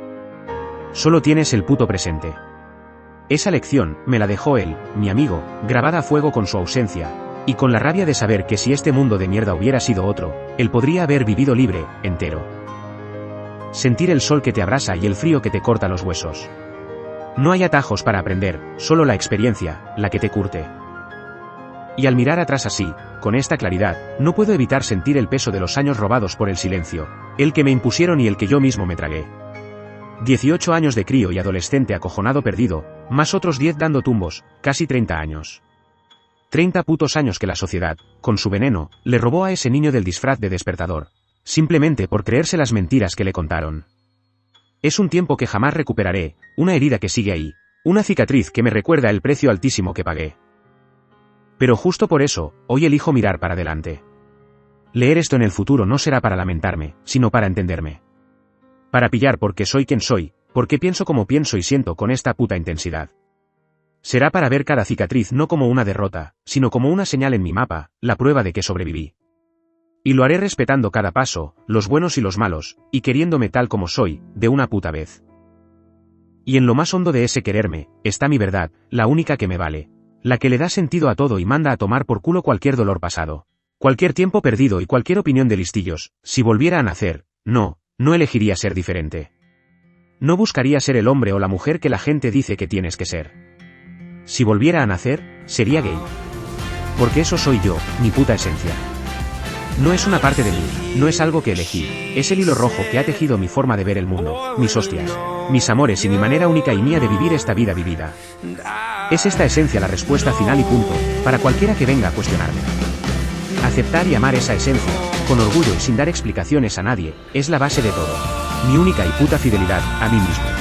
Solo tienes el puto presente. Esa lección, me la dejó él, mi amigo, grabada a fuego con su ausencia, y con la rabia de saber que si este mundo de mierda hubiera sido otro, él podría haber vivido libre, entero. Sentir el sol que te abrasa y el frío que te corta los huesos. No hay atajos para aprender, solo la experiencia, la que te curte. Y al mirar atrás así, con esta claridad, no puedo evitar sentir el peso de los años robados por el silencio, el que me impusieron y el que yo mismo me tragué. 18 años de crío y adolescente acojonado perdido, más otros 10 dando tumbos, casi 30 años. 30 putos años que la sociedad, con su veneno, le robó a ese niño del disfraz de despertador. Simplemente por creerse las mentiras que le contaron. Es un tiempo que jamás recuperaré, una herida que sigue ahí, una cicatriz que me recuerda el precio altísimo que pagué. Pero justo por eso, hoy elijo mirar para adelante. Leer esto en el futuro no será para lamentarme, sino para entenderme. Para pillar por qué soy quien soy, por qué pienso como pienso y siento con esta puta intensidad. Será para ver cada cicatriz no como una derrota, sino como una señal en mi mapa, la prueba de que sobreviví. Y lo haré respetando cada paso, los buenos y los malos, y queriéndome tal como soy, de una puta vez. Y en lo más hondo de ese quererme, está mi verdad, la única que me vale. La que le da sentido a todo y manda a tomar por culo cualquier dolor pasado. Cualquier tiempo perdido y cualquier opinión de listillos, si volviera a nacer, no elegiría ser diferente. No buscaría ser el hombre o la mujer que la gente dice que tienes que ser. Si volviera a nacer, sería gay. Porque eso soy yo, mi puta esencia. No es una parte de mí, no es algo que elegí, es el hilo rojo que ha tejido mi forma de ver el mundo, mis hostias, mis amores y mi manera única y mía de vivir esta vida vivida. Es esta esencia la respuesta final y punto, para cualquiera que venga a cuestionarme. Aceptar y amar esa esencia, con orgullo y sin dar explicaciones a nadie, es la base de todo. Mi única y puta fidelidad a mí mismo.